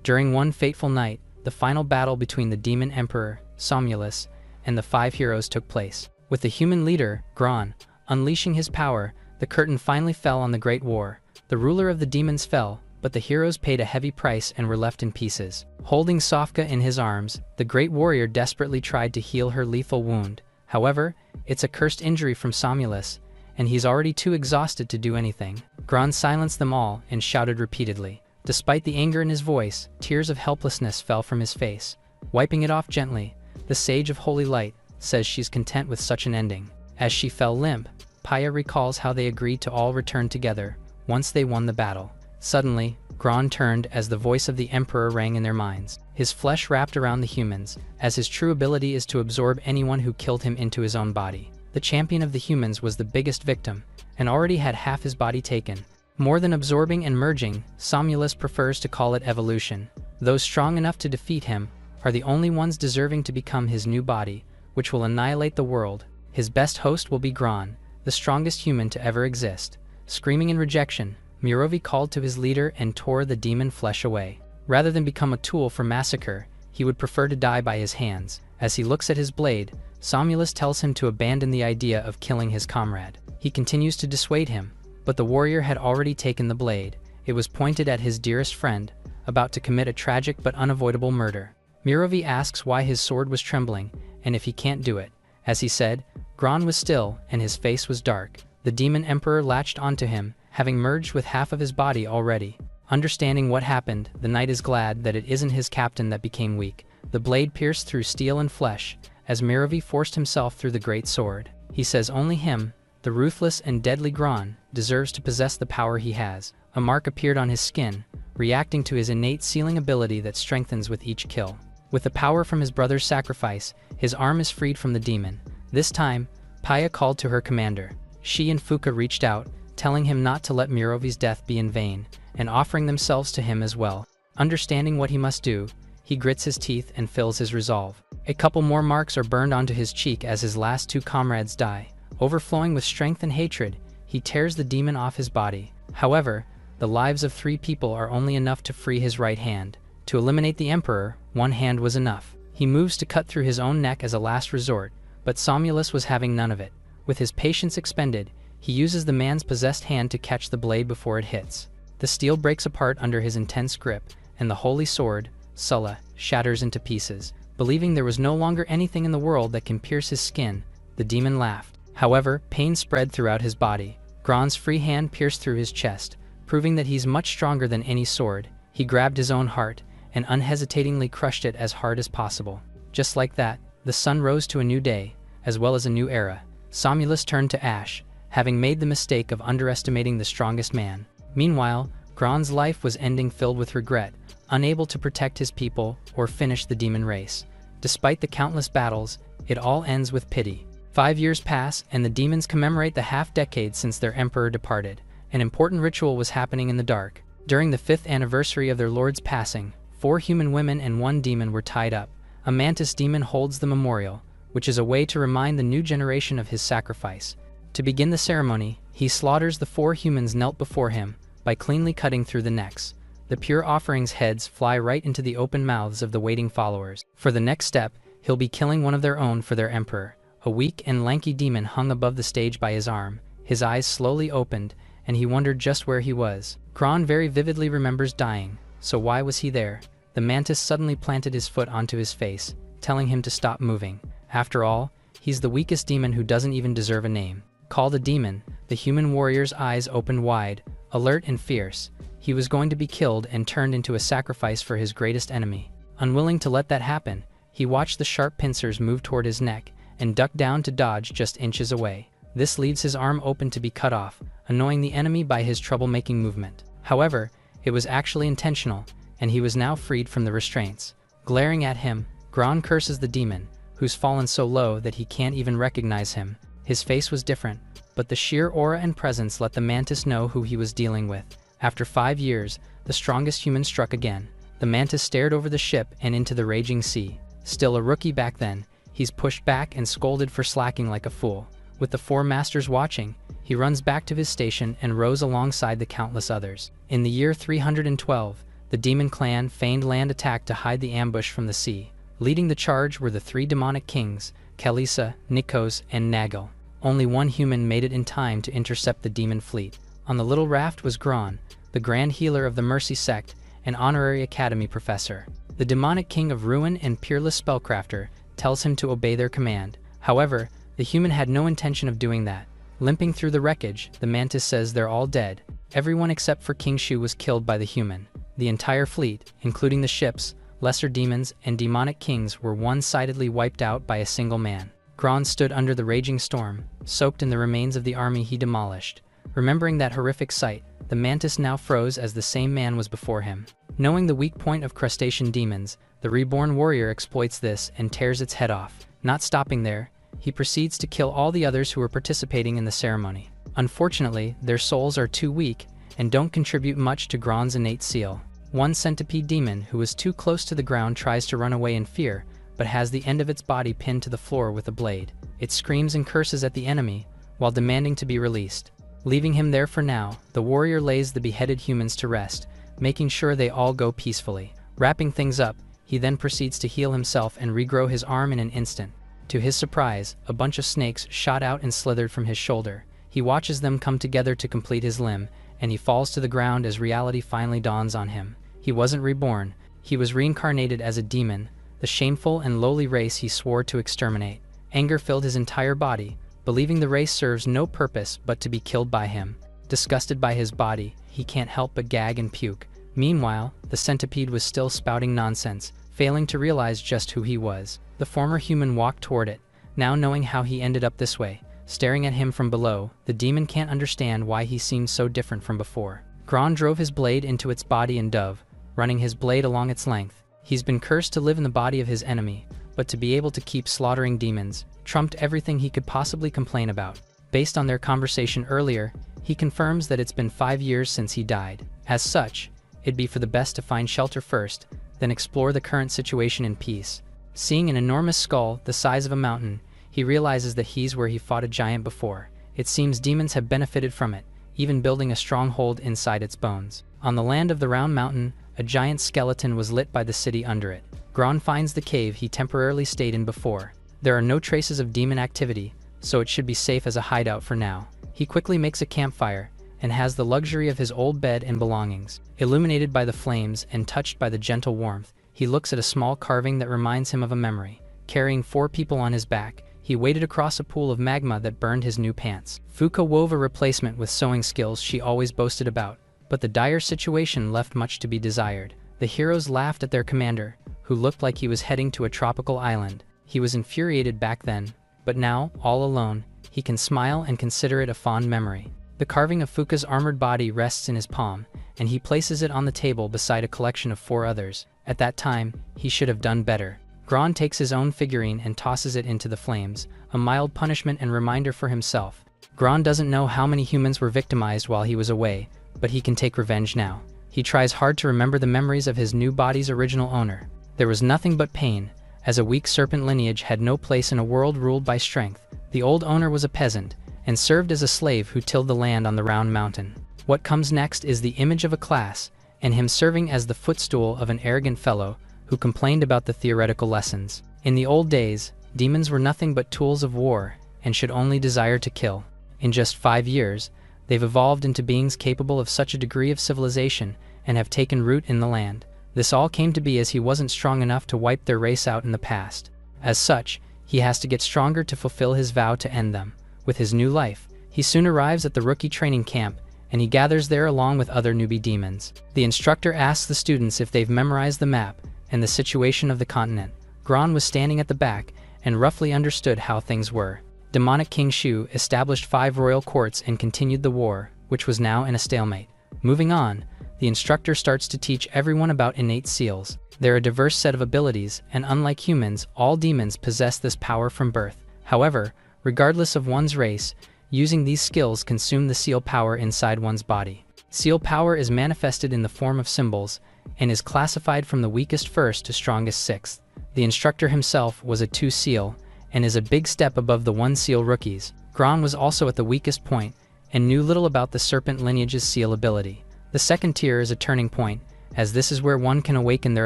During one fateful night, the final battle between the demon emperor, Somnolus, and the 5 heroes took place. With the human leader, Gron, unleashing his power, the curtain finally fell on the Great War. The ruler of the demons fell, but the heroes paid a heavy price and were left in pieces. Holding Sofka in his arms, the great warrior desperately tried to heal her lethal wound. However, it's a cursed injury from Somnolus, and he's already too exhausted to do anything. Gron silenced them all and shouted repeatedly. Despite the anger in his voice, tears of helplessness fell from his face. Wiping it off gently, the Sage of Holy Light says she's content with such an ending. As she fell limp, Paya recalls how they agreed to all return together once they won the battle. Suddenly, Gron turned as the voice of the Emperor rang in their minds. His flesh wrapped around the humans, as his true ability is to absorb anyone who killed him into his own body. The champion of the humans was the biggest victim, and already had half his body taken. More than absorbing and merging, Somnolus prefers to call it evolution. Those strong enough to defeat him are the only ones deserving to become his new body, which will annihilate the world. His best host will be Gron, the strongest human to ever exist. Screaming in rejection, Mirovi called to his leader and tore the demon flesh away. Rather than become a tool for massacre, he would prefer to die by his hands. As he looks at his blade, Somnolus tells him to abandon the idea of killing his comrade. He continues to dissuade him, but the warrior had already taken the blade. It was pointed at his dearest friend, about to commit a tragic but unavoidable murder. Mirovi asks why his sword was trembling, and if he can't do it. As he said, Gron was still, and his face was dark. The demon emperor latched onto him, having merged with half of his body already. Understanding what happened, the knight is glad that it isn't his captain that became weak. The blade pierced through steel and flesh, as Mirovi forced himself through the great sword. He says only him, the ruthless and deadly Gron, deserves to possess the power he has. A mark appeared on his skin, reacting to his innate sealing ability that strengthens with each kill. With the power from his brother's sacrifice, his arm is freed from the demon. This time, Paya called to her commander. She and Fuka reached out, telling him not to let Mirovi's death be in vain, and offering themselves to him as well. Understanding what he must do, he grits his teeth and fills his resolve. A couple more marks are burned onto his cheek as his last 2 comrades die. Overflowing with strength and hatred, he tears the demon off his body. However, the lives of 3 people are only enough to free his right hand. To eliminate the Emperor, 1 hand was enough. He moves to cut through his own neck as a last resort, but Somnolus was having none of it. With his patience expended, he uses the man's possessed hand to catch the blade before it hits. The steel breaks apart under his intense grip, and the holy sword, Sulla, shatters into pieces. Believing there was no longer anything in the world that can pierce his skin, the demon laughed. However, pain spread throughout his body. Gron's free hand pierced through his chest, proving that he's much stronger than any sword. He grabbed his own heart, and unhesitatingly crushed it as hard as possible. Just like that, the sun rose to a new day, as well as a new era. Somnolus turned to ash, having made the mistake of underestimating the strongest man. Meanwhile, Gron's life was ending filled with regret, unable to protect his people or finish the demon race. Despite the countless battles, it all ends with pity. 5 years pass, and the demons commemorate the half-decade since their emperor departed. An important ritual was happening in the dark. During the 5th anniversary of their lord's passing, 4 human women and 1 demon were tied up. A mantis demon holds the memorial, which is a way to remind the new generation of his sacrifice. To begin the ceremony, he slaughters the 4 humans knelt before him by cleanly cutting through the necks. The pure offerings' heads fly right into the open mouths of the waiting followers. For the next step, he'll be killing one of their own for their emperor. A weak and lanky demon hung above the stage by his arm. His eyes slowly opened, and he wondered just where he was. Gron very vividly remembers dying, so why was he there? The mantis suddenly planted his foot onto his face, telling him to stop moving. After all, he's the weakest demon who doesn't even deserve a name. Called a demon, the human warrior's eyes opened wide, alert and fierce. He was going to be killed and turned into a sacrifice for his greatest enemy. Unwilling to let that happen, he watched the sharp pincers move toward his neck and ducked down to dodge just inches away. This leaves his arm open to be cut off, annoying the enemy by his troublemaking movement. However, it was actually intentional, and he was now freed from the restraints. Glaring at him, Gron curses the demon, who's fallen so low that he can't even recognize him. His face was different, but the sheer aura and presence let the mantis know who he was dealing with. After 5 years, the strongest human struck again. The mantis stared over the ship and into the raging sea. Still a rookie back then, he's pushed back and scolded for slacking like a fool. With the 4 masters watching, he runs back to his station and rows alongside the countless others. In the year 312, the demon clan feigned land attack to hide the ambush from the sea. Leading the charge were the three demonic kings, Kalisa, Nikos, and Nagel. Only one human made it in time to intercept the demon fleet. On the little raft was Gron, the grand healer of the Mercy sect, an honorary academy professor. The demonic king of ruin and peerless spellcrafter tells him to obey their command. However, the human had no intention of doing that. Limping through the wreckage, the mantis says they're all dead. Everyone except for King Shu was killed by the human. The entire fleet, including the ships, lesser demons, and demonic kings were one-sidedly wiped out by a single man. Gron stood under the raging storm, soaked in the remains of the army he demolished. Remembering that horrific sight, the mantis now froze as the same man was before him. Knowing the weak point of crustacean demons, the reborn warrior exploits this and tears its head off. Not stopping there, he proceeds to kill all the others who were participating in the ceremony. Unfortunately, their souls are too weak and don't contribute much to Gron's innate seal. One centipede demon who is too close to the ground tries to run away in fear, but has the end of its body pinned to the floor with a blade. It screams and curses at the enemy while demanding to be released. Leaving him there for now, the warrior lays the beheaded humans to rest, making sure they all go peacefully. Wrapping things up, he then proceeds to heal himself and regrow his arm in an instant. To his surprise, a bunch of snakes shot out and slithered from his shoulder. He watches them come together to complete his limb, and he falls to the ground as reality finally dawns on him. He wasn't reborn, he was reincarnated as a demon, the shameful and lowly race he swore to exterminate. Anger filled his entire body, believing the race serves no purpose but to be killed by him. Disgusted by his body, he can't help but gag and puke. Meanwhile, the centipede was still spouting nonsense, failing to realize just who he was. The former human walked toward it, now knowing how he ended up this way. Staring at him from below, the demon can't understand why he seemed so different from before. Gron drove his blade into its body and dove, running his blade along its length. He's been cursed to live in the body of his enemy, but to be able to keep slaughtering demons trumped everything he could possibly complain about. Based on their conversation earlier, he confirms that it's been 5 years since he died. As such, it'd be for the best to find shelter first, then explore the current situation in peace. Seeing an enormous skull the size of a mountain, he realizes that he's where he fought a giant before. It seems demons have benefited from it, even building a stronghold inside its bones. On the land of the Round Mountain, a giant skeleton was lit by the city under it. Gron finds the cave he temporarily stayed in before. There are no traces of demon activity, so it should be safe as a hideout for now. He quickly makes a campfire, and has the luxury of his old bed and belongings. Illuminated by the flames and touched by the gentle warmth, he looks at a small carving that reminds him of a memory. Carrying 4 people on his back, he waded across a pool of magma that burned his new pants. Fuka wove a replacement with sewing skills she always boasted about, but the dire situation left much to be desired. The heroes laughed at their commander, who looked like he was heading to a tropical island. He was infuriated back then, but now, all alone, he can smile and consider it a fond memory. The carving of Fuka's armored body rests in his palm, and he places it on the table beside a collection of 4 others. At that time, he should have done better. Gron takes his own figurine and tosses it into the flames, a mild punishment and reminder for himself. Gron doesn't know how many humans were victimized while he was away, but he can take revenge now. He tries hard to remember the memories of his new body's original owner. There was nothing but pain, as a weak serpent lineage had no place in a world ruled by strength. The old owner was a peasant, and served as a slave who tilled the land on the Round Mountain. What comes next is the image of a class, and him serving as the footstool of an arrogant fellow who complained about the theoretical lessons. In the old days, demons were nothing but tools of war, and should only desire to kill. In just 5 years, they've evolved into beings capable of such a degree of civilization, and have taken root in the land. This all came to be as he wasn't strong enough to wipe their race out in the past. As such, he has to get stronger to fulfill his vow to end them. With his new life, he soon arrives at the rookie training camp, and he gathers there along with other newbie demons. The instructor asks the students if they've memorized the map and the situation of the continent. Gron was standing at the back and roughly understood how things were. Demonic King Shu established 5 royal courts and continued the war, which was now in a stalemate. Moving on, the instructor starts to teach everyone about innate seals. They're a diverse set of abilities, and unlike humans, all demons possess this power from birth. However, regardless of one's race, using these skills consume the seal power inside one's body. Seal power is manifested in the form of symbols, and is classified from the weakest first to strongest 6th. The instructor himself was a 2 seal, and is a big step above the 1 seal rookies. Gron was also at the weakest point, and knew little about the serpent lineage's seal ability. The second tier is a turning point, as this is where one can awaken their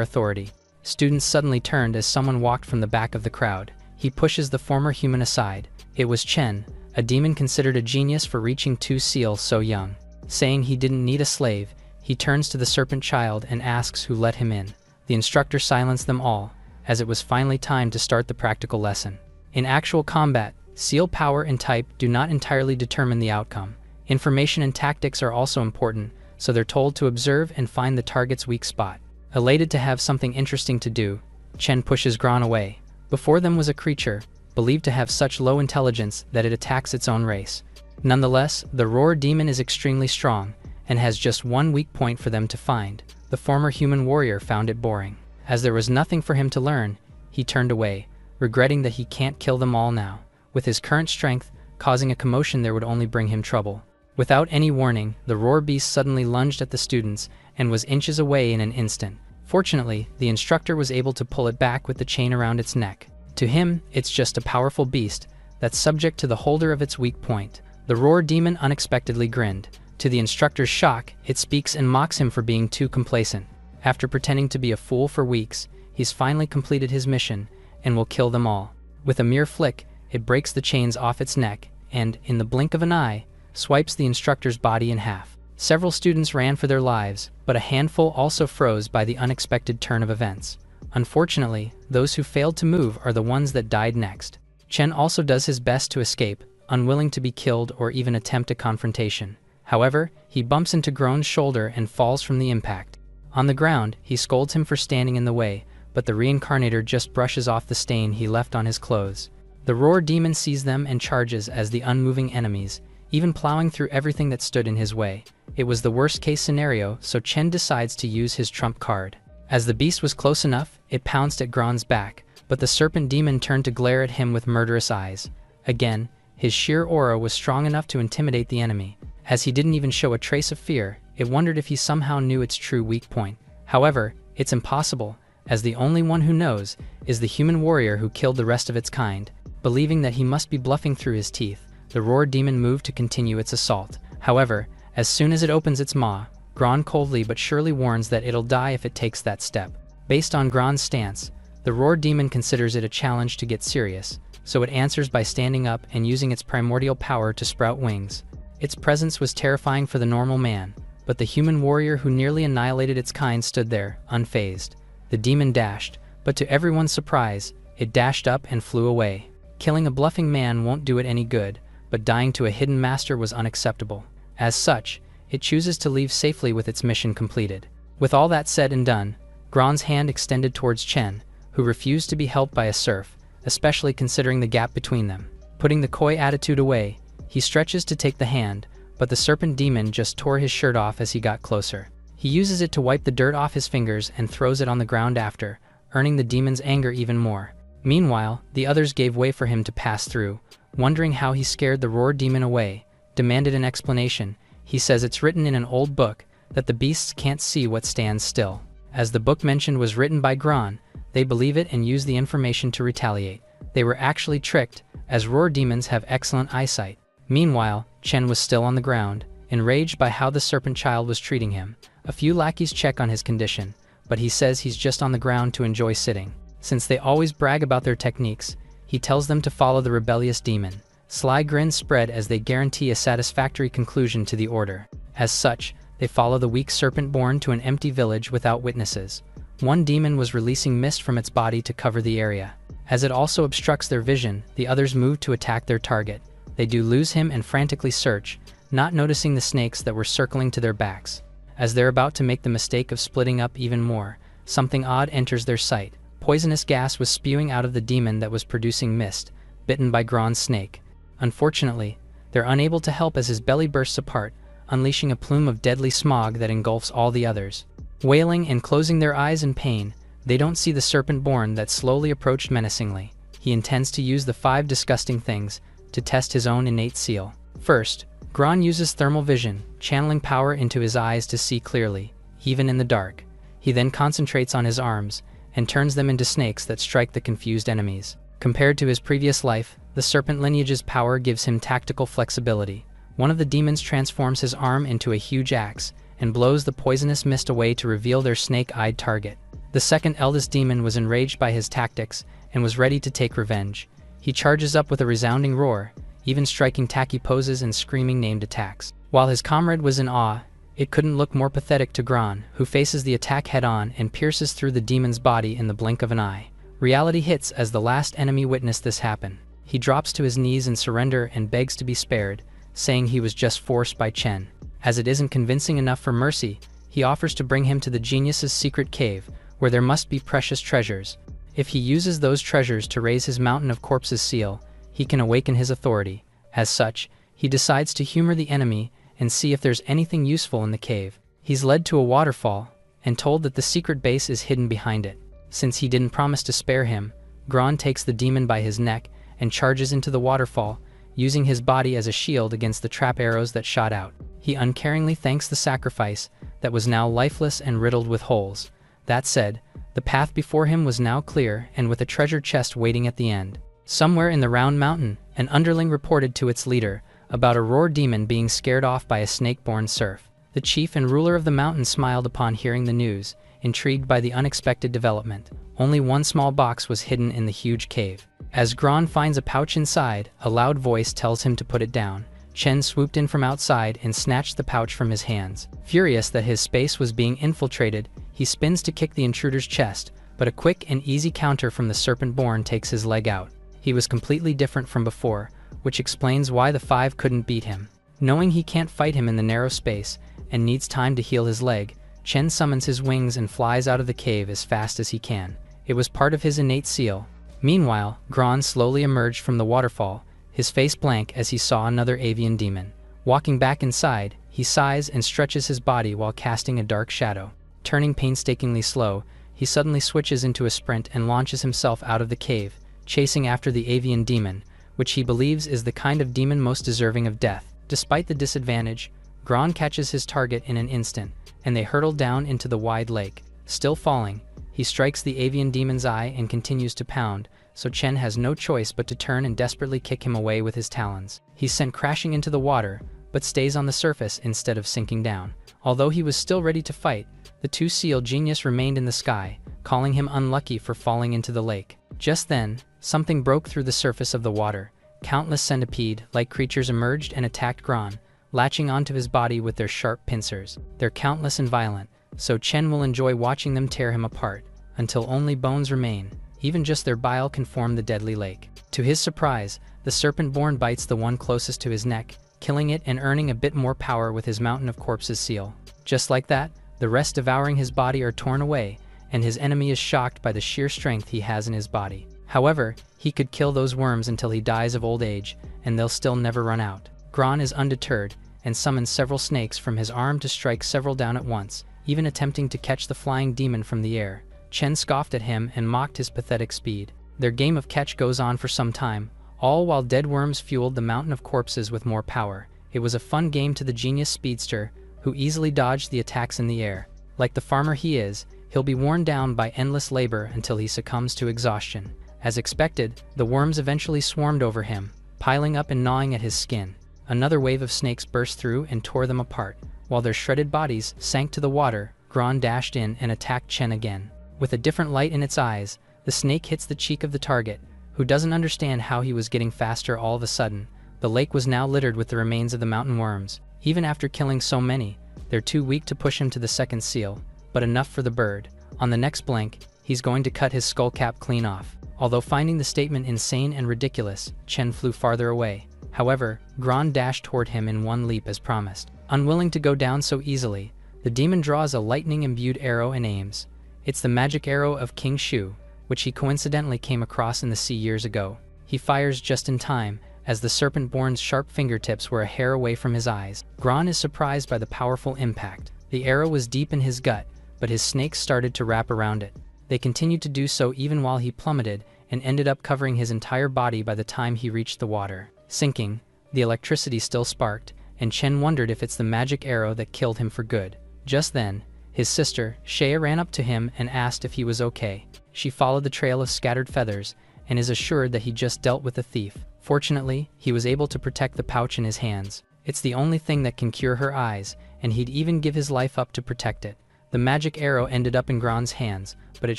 authority. Students suddenly turned as someone walked from the back of the crowd. He pushes the former human aside. It was Chen, a demon considered a genius for reaching 2 seals so young. Saying he didn't need a slave, he turns to the serpent child and asks who let him in. The instructor silenced them all, as it was finally time to start the practical lesson. In actual combat, seal power and type do not entirely determine the outcome. Information and tactics are also important, so they're told to observe and find the target's weak spot. Elated to have something interesting to do, Chen pushes Gron away. Before them was a creature, believed to have such low intelligence that it attacks its own race. Nonetheless, the roar demon is extremely strong, and has just one weak point for them to find. The former human warrior found it boring. As there was nothing for him to learn, he turned away, regretting that he can't kill them all now. With his current strength, causing a commotion there would only bring him trouble. Without any warning, the roar beast suddenly lunged at the students, and was inches away in an instant. Fortunately, the instructor was able to pull it back with the chain around its neck. To him, it's just a powerful beast that's subject to the holder of its weak point. The roar demon unexpectedly grinned. To the instructor's shock, it speaks and mocks him for being too complacent. After pretending to be a fool for weeks, he's finally completed his mission, and will kill them all. With a mere flick, it breaks the chains off its neck, and, in the blink of an eye, swipes the instructor's body in half. Several students ran for their lives, but a handful also froze by the unexpected turn of events. Unfortunately, those who failed to move are the ones that died next. Chen also does his best to escape, unwilling to be killed or even attempt a confrontation. However, he bumps into Gron's shoulder and falls from the impact. On the ground, he scolds him for standing in the way, but the reincarnator just brushes off the stain he left on his clothes. The roar demon sees them and charges as the unmoving enemies, even plowing through everything that stood in his way. It was the worst-case scenario, so Chen decides to use his trump card. As the beast was close enough, it pounced at Gron's back, but the serpent demon turned to glare at him with murderous eyes. Again, his sheer aura was strong enough to intimidate the enemy. As he didn't even show a trace of fear, it wondered if he somehow knew its true weak point. However, it's impossible, as the only one who knows is the human warrior who killed the rest of its kind. Believing that he must be bluffing through his teeth, the roar demon moved to continue its assault. However, as soon as it opens its maw, Gron coldly but surely warns that it'll die if it takes that step. Based on Gron's stance, the roar demon considers it a challenge to get serious, so it answers by standing up and using its primordial power to sprout wings. Its presence was terrifying for the normal man, but the human warrior who nearly annihilated its kind stood there, unfazed. The demon dashed, but to everyone's surprise, it dashed up and flew away. Killing a bluffing man won't do it any good, but dying to a hidden master was unacceptable. As such, it chooses to leave safely with its mission completed. With all that said and done, Gron's hand extended towards Chen, who refused to be helped by a serf, especially considering the gap between them. Putting the coy attitude away, he stretches to take the hand, but the serpent demon just tore his shirt off as he got closer. He uses it to wipe the dirt off his fingers and throws it on the ground after, earning the demon's anger even more. Meanwhile, the others gave way for him to pass through, wondering how he scared the roar demon away, demanded an explanation. He says it's written in an old book that the beasts can't see what stands still. As the book mentioned was written by Gron, they believe it and use the information to retaliate. They were actually tricked, as roar demons have excellent eyesight. Meanwhile, Chen was still on the ground, enraged by how the serpent child was treating him. A few lackeys check on his condition, but he says he's just on the ground to enjoy sitting. Since they always brag about their techniques, he tells them to follow the rebellious demon. Sly grins spread as they guarantee a satisfactory conclusion to the order. As such, they follow the weak serpent-born to an empty village without witnesses. One demon was releasing mist from its body to cover the area. As it also obstructs their vision, the others move to attack their target. They do lose him and frantically search, not noticing the snakes that were circling to their backs. As they're about to make the mistake of splitting up even more, something odd enters their sight. Poisonous gas was spewing out of the demon that was producing mist, bitten by Gron's snake. Unfortunately, they're unable to help as his belly bursts apart, unleashing a plume of deadly smog that engulfs all the others. Wailing and closing their eyes in pain, they don't see the serpent-born that slowly approached menacingly. He intends to use the 5 disgusting things to test his own innate seal. First, Gron uses thermal vision, channeling power into his eyes to see clearly, even in the dark. He then concentrates on his arms, and turns them into snakes that strike the confused enemies. Compared to his previous life, the serpent lineage's power gives him tactical flexibility. One of the demons transforms his arm into a huge axe, and blows the poisonous mist away to reveal their snake-eyed target. The second eldest demon was enraged by his tactics and was ready to take revenge. He charges up with a resounding roar, even striking tacky poses and screaming named attacks. While his comrade was in awe, it couldn't look more pathetic to Gron, who faces the attack head-on and pierces through the demon's body in the blink of an eye. Reality hits as the last enemy witnessed this happen. He drops to his knees in surrender and begs to be spared, saying he was just forced by Chen. As it isn't convincing enough for mercy, he offers to bring him to the genius's secret cave, where there must be precious treasures. If he uses those treasures to raise his Mountain of Corpses seal, he can awaken his authority. As such, he decides to humor the enemy and see if there's anything useful in the cave. He's led to a waterfall and told that the secret base is hidden behind it. Since he didn't promise to spare him, Gron takes the demon by his neck and charges into the waterfall, using his body as a shield against the trap arrows that shot out. He uncaringly thanks the sacrifice that was now lifeless and riddled with holes. That said, the path before him was now clear and with a treasure chest waiting at the end. Somewhere in the Round Mountain, an underling reported to its leader about a roar demon being scared off by a snake-born serf. The chief and ruler of the mountain smiled upon hearing the news, intrigued by the unexpected development. Only one small box was hidden in the huge cave. As Gron finds a pouch inside, a loud voice tells him to put it down. Chen swooped in from outside and snatched the pouch from his hands. Furious that his space was being infiltrated, he spins to kick the intruder's chest, but a quick and easy counter from the Serpent-born takes his leg out. He was completely different from before, which explains why the five couldn't beat him. Knowing he can't fight him in the narrow space and needs time to heal his leg, Chen summons his wings and flies out of the cave as fast as he can. It was part of his innate seal. Meanwhile, Gron slowly emerged from the waterfall, his face blank as he saw another avian demon. Walking back inside, he sighs and stretches his body while casting a dark shadow. Turning painstakingly slow, he suddenly switches into a sprint and launches himself out of the cave, chasing after the avian demon, which he believes is the kind of demon most deserving of death. Despite the disadvantage, Gron catches his target in an instant, and they hurtle down into the wide lake. Still falling, he strikes the avian demon's eye and continues to pound, so Chen has no choice but to turn and desperately kick him away with his talons. He's sent crashing into the water, but stays on the surface instead of sinking down. Although he was still ready to fight, the two-seal genius remained in the sky, calling him unlucky for falling into the lake. Just then, something broke through the surface of the water. Countless centipede-like creatures emerged and attacked Gron, latching onto his body with their sharp pincers. They're countless and violent, so Chen will enjoy watching them tear him apart, until only bones remain. Even just their bile can form the deadly lake. To his surprise, the Serpent-born bites the one closest to his neck, killing it and earning a bit more power with his Mountain of Corpses seal. Just like that, the rest devouring his body are torn away, and his enemy is shocked by the sheer strength he has in his body. However, he could kill those worms until he dies of old age, and they'll still never run out. Gron is undeterred, and summons several snakes from his arm to strike several down at once, even attempting to catch the flying demon from the air. Chen scoffed at him and mocked his pathetic speed. Their game of catch goes on for some time, all while dead worms fueled the Mountain of Corpses with more power. It was a fun game to the genius speedster, who easily dodged the attacks in the air. Like the farmer he is, he'll be worn down by endless labor until he succumbs to exhaustion. As expected, the worms eventually swarmed over him, piling up and gnawing at his skin. Another wave of snakes burst through and tore them apart. While their shredded bodies sank to the water, Gron dashed in and attacked Chen again. With a different light in its eyes, the snake hits the cheek of the target, who doesn't understand how he was getting faster all of a sudden. The lake was now littered with the remains of the mountain worms. Even after killing so many, they're too weak to push him to the second seal, but enough for the bird. On the next blink, he's going to cut his skull cap clean off. Although finding the statement insane and ridiculous, Chen flew farther away. However, Gron dashed toward him in one leap as promised. Unwilling to go down so easily, the demon draws a lightning-imbued arrow and aims. It's the magic arrow of King Shu, which he coincidentally came across in the sea years ago. He fires just in time, as the Serpent-born's sharp fingertips were a hair away from his eyes. Gron is surprised by the powerful impact. The arrow was deep in his gut, but his snakes started to wrap around it. They continued to do so even while he plummeted, and ended up covering his entire body by the time he reached the water. Sinking, the electricity still sparked, and Chen wondered if it's the magic arrow that killed him for good. Just then, his sister, Shea, ran up to him and asked if he was okay. She followed the trail of scattered feathers, and is assured that he just dealt with a thief. Fortunately, he was able to protect the pouch in his hands. It's the only thing that can cure her eyes, and he'd even give his life up to protect it. The magic arrow ended up in Gron's hands, but it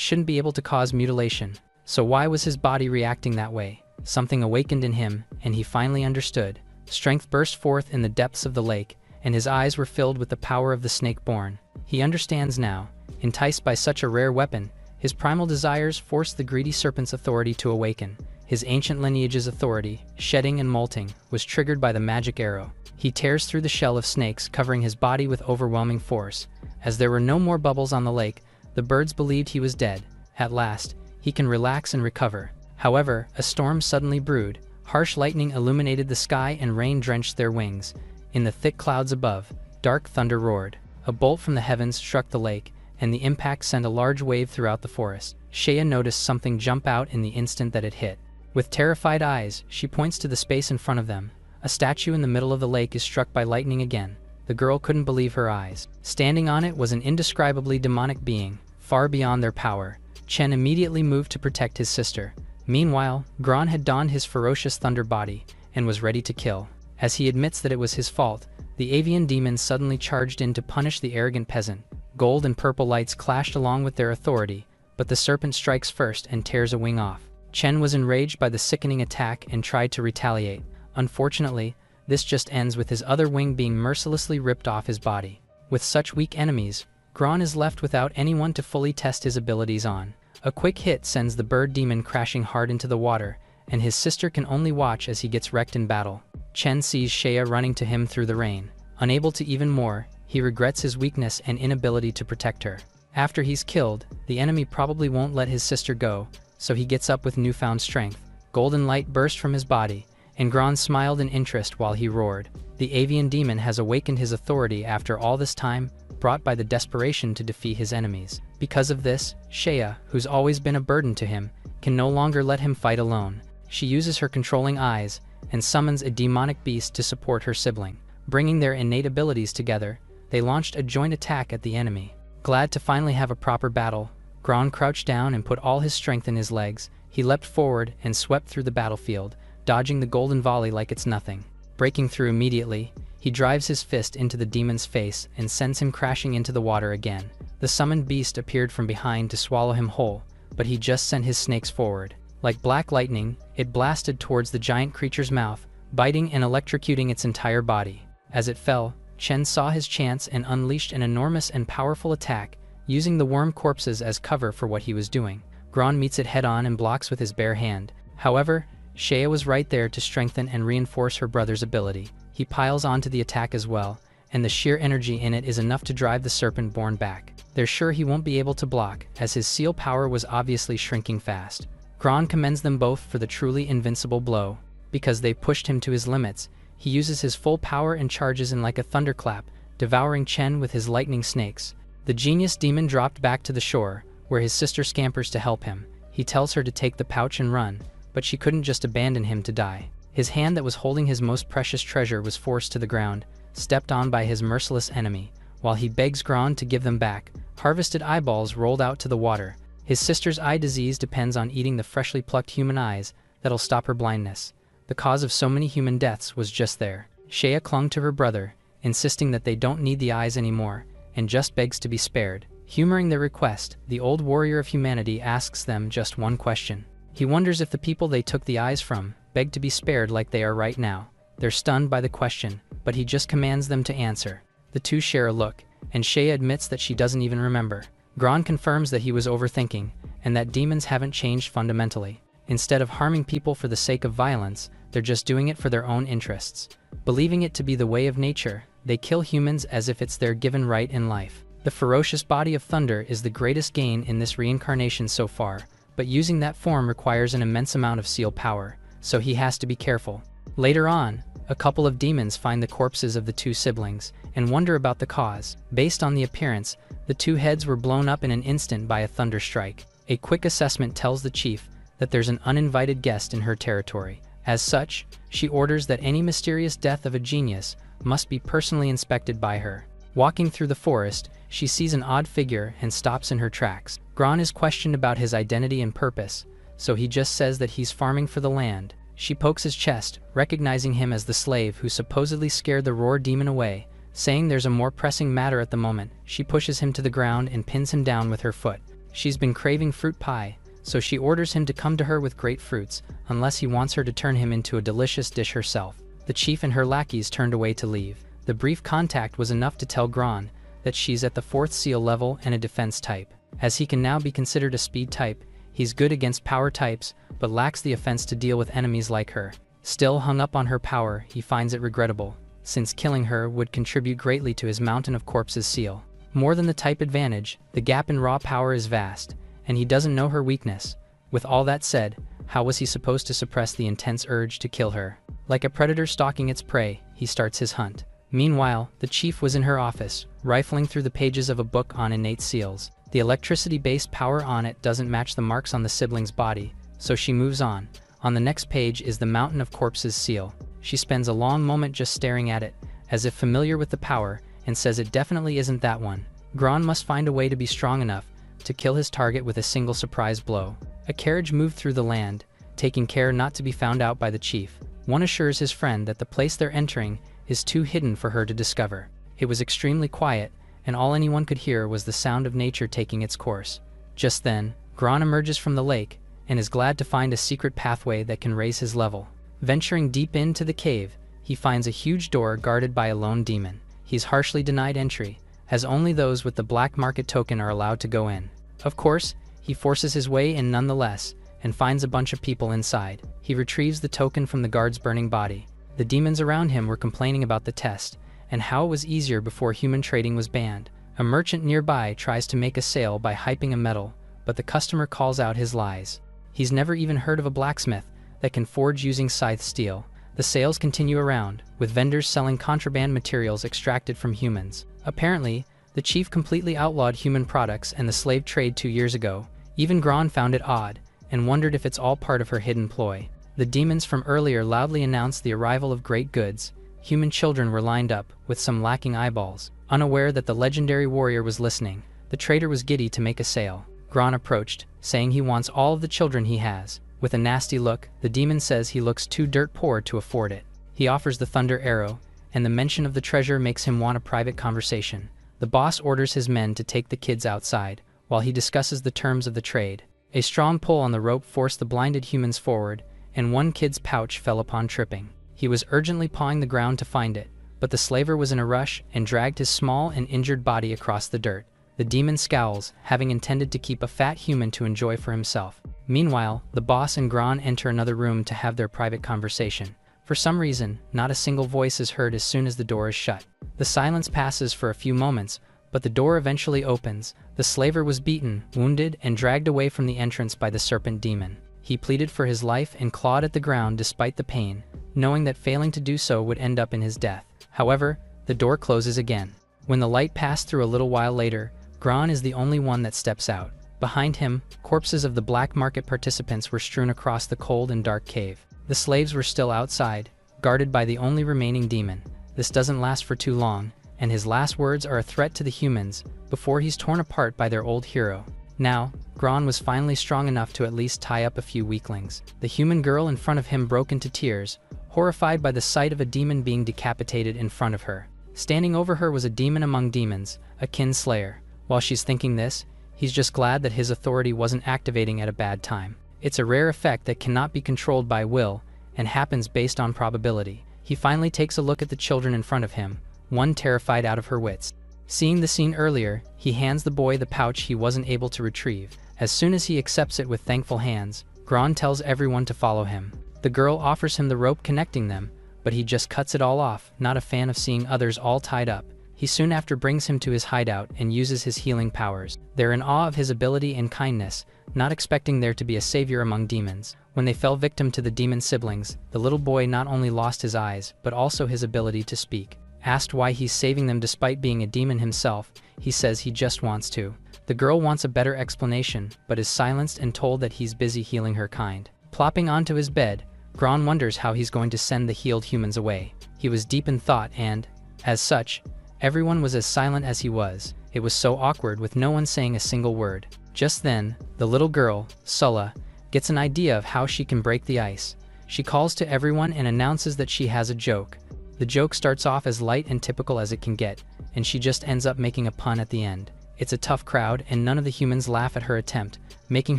shouldn't be able to cause mutilation. So why was his body reacting that way? Something awakened in him, and he finally understood. Strength burst forth in the depths of the lake, and his eyes were filled with the power of the snake-born. He understands now. Enticed by such a rare weapon, his primal desires forced the greedy serpent's authority to awaken. His ancient lineage's authority, shedding and molting, was triggered by the magic arrow. He tears through the shell of snakes, covering his body with overwhelming force. As there were no more bubbles on the lake, the birds believed he was dead. At last, he can relax and recover. However, a storm suddenly brewed. Harsh lightning illuminated the sky and rain drenched their wings. In the thick clouds above, dark thunder roared. A bolt from the heavens struck the lake, and the impact sent a large wave throughout the forest. Shea noticed something jump out in the instant that it hit. With terrified eyes, she points to the space in front of them. A statue in the middle of the lake is struck by lightning again. The girl couldn't believe her eyes. Standing on it was an indescribably demonic being, far beyond their power. Chen immediately moved to protect his sister. Meanwhile, Gron had donned his ferocious thunder body and was ready to kill. As he admits that it was his fault, the avian demon suddenly charged in to punish the arrogant peasant. Gold and purple lights clashed along with their authority, but the serpent strikes first and tears a wing off. Chen was enraged by the sickening attack and tried to retaliate. Unfortunately, this just ends with his other wing being mercilessly ripped off his body. With such weak enemies, Gron is left without anyone to fully test his abilities on. A quick hit sends the bird demon crashing hard into the water, and his sister can only watch as he gets wrecked in battle. Chen sees Shea running to him through the rain. Unable to even more, he regrets his weakness and inability to protect her. After he's killed, the enemy probably won't let his sister go, so he gets up with newfound strength. Golden light burst from his body, and Gron smiled in interest while he roared. The avian demon has awakened his authority after all this time, brought by the desperation to defeat his enemies. Because of this, Shea, who's always been a burden to him, can no longer let him fight alone. She uses her controlling eyes and summons a demonic beast to support her sibling. Bringing their innate abilities together, they launched a joint attack at the enemy. Glad to finally have a proper battle, Gron crouched down and put all his strength in his legs. He leapt forward and swept through the battlefield, dodging the golden volley like it's nothing. Breaking through immediately, he drives his fist into the demon's face and sends him crashing into the water again. The summoned beast appeared from behind to swallow him whole, but he just sent his snakes forward. Like black lightning, it blasted towards the giant creature's mouth, biting and electrocuting its entire body. As it fell, Chen saw his chance and unleashed an enormous and powerful attack, using the worm corpses as cover for what he was doing. Gron meets it head-on and blocks with his bare hand. However, Shea was right there to strengthen and reinforce her brother's ability. He piles onto the attack as well, and the sheer energy in it is enough to drive the serpent-born back. They're sure he won't be able to block, as his seal power was obviously shrinking fast. Gron commends them both for the truly invincible blow. Because they pushed him to his limits, he uses his full power and charges in like a thunderclap, devouring Chen with his lightning snakes. The genius demon dropped back to the shore, where his sister scampers to help him. He tells her to take the pouch and run, but she couldn't just abandon him to die. His hand that was holding his most precious treasure was forced to the ground, stepped on by his merciless enemy. While he begs Gron to give them back, harvested eyeballs rolled out to the water. His sister's eye disease depends on eating the freshly plucked human eyes that'll stop her blindness. The cause of so many human deaths was just there. Shea clung to her brother, insisting that they don't need the eyes anymore, and just begs to be spared. Humoring their request, the old warrior of humanity asks them just one question. He wonders if the people they took the eyes from beg to be spared like they are right now. They're stunned by the question, but he just commands them to answer. The two share a look, and Shea admits that she doesn't even remember. Gron confirms that he was overthinking, and that demons haven't changed fundamentally. Instead of harming people for the sake of violence, they're just doing it for their own interests. Believing it to be the way of nature, they kill humans as if it's their given right in life. The ferocious body of thunder is the greatest gain in this reincarnation so far, but using that form requires an immense amount of seal power, so he has to be careful. Later on, a couple of demons find the corpses of the two siblings and wonder about the cause. Based on the appearance, the two heads were blown up in an instant by a thunder strike. A quick assessment tells the chief that there's an uninvited guest in her territory. As such, she orders that any mysterious death of a genius must be personally inspected by her. Walking through the forest, she sees an odd figure and stops in her tracks. Gron is questioned about his identity and purpose, so he just says that he's farming for the land. She pokes his chest, recognizing him as the slave who supposedly scared the roar demon away, Saying there's a more pressing matter at the moment, she pushes him to the ground and pins him down with her foot. She's been craving fruit pie, so she orders him to come to her with great fruits, unless he wants her to turn him into a delicious dish herself. The chief and her lackeys turned away to leave. The brief contact was enough to tell Gron that she's at the 4th seal level and a defense type. As he can now be considered a speed type, he's good against power types, but lacks the offense to deal with enemies like her. Still hung up on her power, he finds it regrettable, since killing her would contribute greatly to his Mountain of Corpses seal. More than the type advantage, the gap in raw power is vast, and he doesn't know her weakness. With all that said, how was he supposed to suppress the intense urge to kill her? Like a predator stalking its prey, he starts his hunt. Meanwhile, the chief was in her office, rifling through the pages of a book on innate seals. The electricity-based power on it doesn't match the marks on the sibling's body, so she moves on. On the next page is the Mountain of Corpses seal. She spends a long moment just staring at it, as if familiar with the power, and says it definitely isn't that one. Gron must find a way to be strong enough to kill his target with a single surprise blow. A carriage moved through the land, taking care not to be found out by the chief. One assures his friend that the place they're entering is too hidden for her to discover. It was extremely quiet, and all anyone could hear was the sound of nature taking its course. Just then, Gron emerges from the lake, and is glad to find a secret pathway that can raise his level. Venturing deep into the cave, he finds a huge door guarded by a lone demon. He's harshly denied entry, as only those with the black market token are allowed to go in. Of course, he forces his way in nonetheless, and finds a bunch of people inside. He retrieves the token from the guard's burning body. The demons around him were complaining about the test, and how it was easier before human trading was banned. A merchant nearby tries to make a sale by hyping a metal, but the customer calls out his lies. He's never even heard of a blacksmith that can forge using scythe steel. The sales continue around, with vendors selling contraband materials extracted from humans. Apparently, the chief completely outlawed human products and the slave trade 2 years ago. Even Gron found it odd, and wondered if it's all part of her hidden ploy. The demons from earlier loudly announced the arrival of great goods. Human children were lined up, with some lacking eyeballs. Unaware that the legendary warrior was listening, the trader was giddy to make a sale. Gron approached, saying he wants all of the children he has. With a nasty look, the demon says he looks too dirt poor to afford it. He offers the thunder arrow, and the mention of the treasure makes him want a private conversation. The boss orders his men to take the kids outside, while he discusses the terms of the trade. A strong pull on the rope forced the blinded humans forward, and one kid's pouch fell upon tripping. He was urgently pawing the ground to find it, but the slaver was in a rush and dragged his small and injured body across the dirt. The demon scowls, having intended to keep a fat human to enjoy for himself. Meanwhile, the boss and Gron enter another room to have their private conversation. For some reason, not a single voice is heard as soon as the door is shut. The silence passes for a few moments, but the door eventually opens. The slaver was beaten, wounded, and dragged away from the entrance by the serpent demon. He pleaded for his life and clawed at the ground despite the pain, knowing that failing to do so would end up in his death. However, the door closes again. When the light passed through a little while later, Gron is the only one that steps out. Behind him, corpses of the black market participants were strewn across the cold and dark cave. The slaves were still outside, guarded by the only remaining demon. This doesn't last for too long, and his last words are a threat to the humans, before he's torn apart by their old hero. Now, Gron was finally strong enough to at least tie up a few weaklings. The human girl in front of him broke into tears, horrified by the sight of a demon being decapitated in front of her. Standing over her was a demon among demons, a kin slayer. While she's thinking this, he's just glad that his authority wasn't activating at a bad time. It's a rare effect that cannot be controlled by will, and happens based on probability. He finally takes a look at the children in front of him, one terrified out of her wits. Seeing the scene earlier, he hands the boy the pouch he wasn't able to retrieve. As soon as he accepts it with thankful hands, Gron tells everyone to follow him. The girl offers him the rope connecting them, but he just cuts it all off, not a fan of seeing others all tied up. He soon after brings him to his hideout and uses his healing powers. They're in awe of his ability and kindness, not expecting there to be a savior among demons. When they fell victim to the demon siblings, the little boy not only lost his eyes, but also his ability to speak. Asked why he's saving them despite being a demon himself, he says he just wants to. The girl wants a better explanation, but is silenced and told that he's busy healing her kind. Plopping onto his bed, Gron wonders how he's going to send the healed humans away. He was deep in thought and, as such, everyone was as silent as he was. It was so awkward with no one saying a single word. Just then, the little girl, Sulla, gets an idea of how she can break the ice. She calls to everyone and announces that she has a joke. The joke starts off as light and typical as it can get, and she just ends up making a pun at the end. It's a tough crowd, and none of the humans laugh at her attempt, making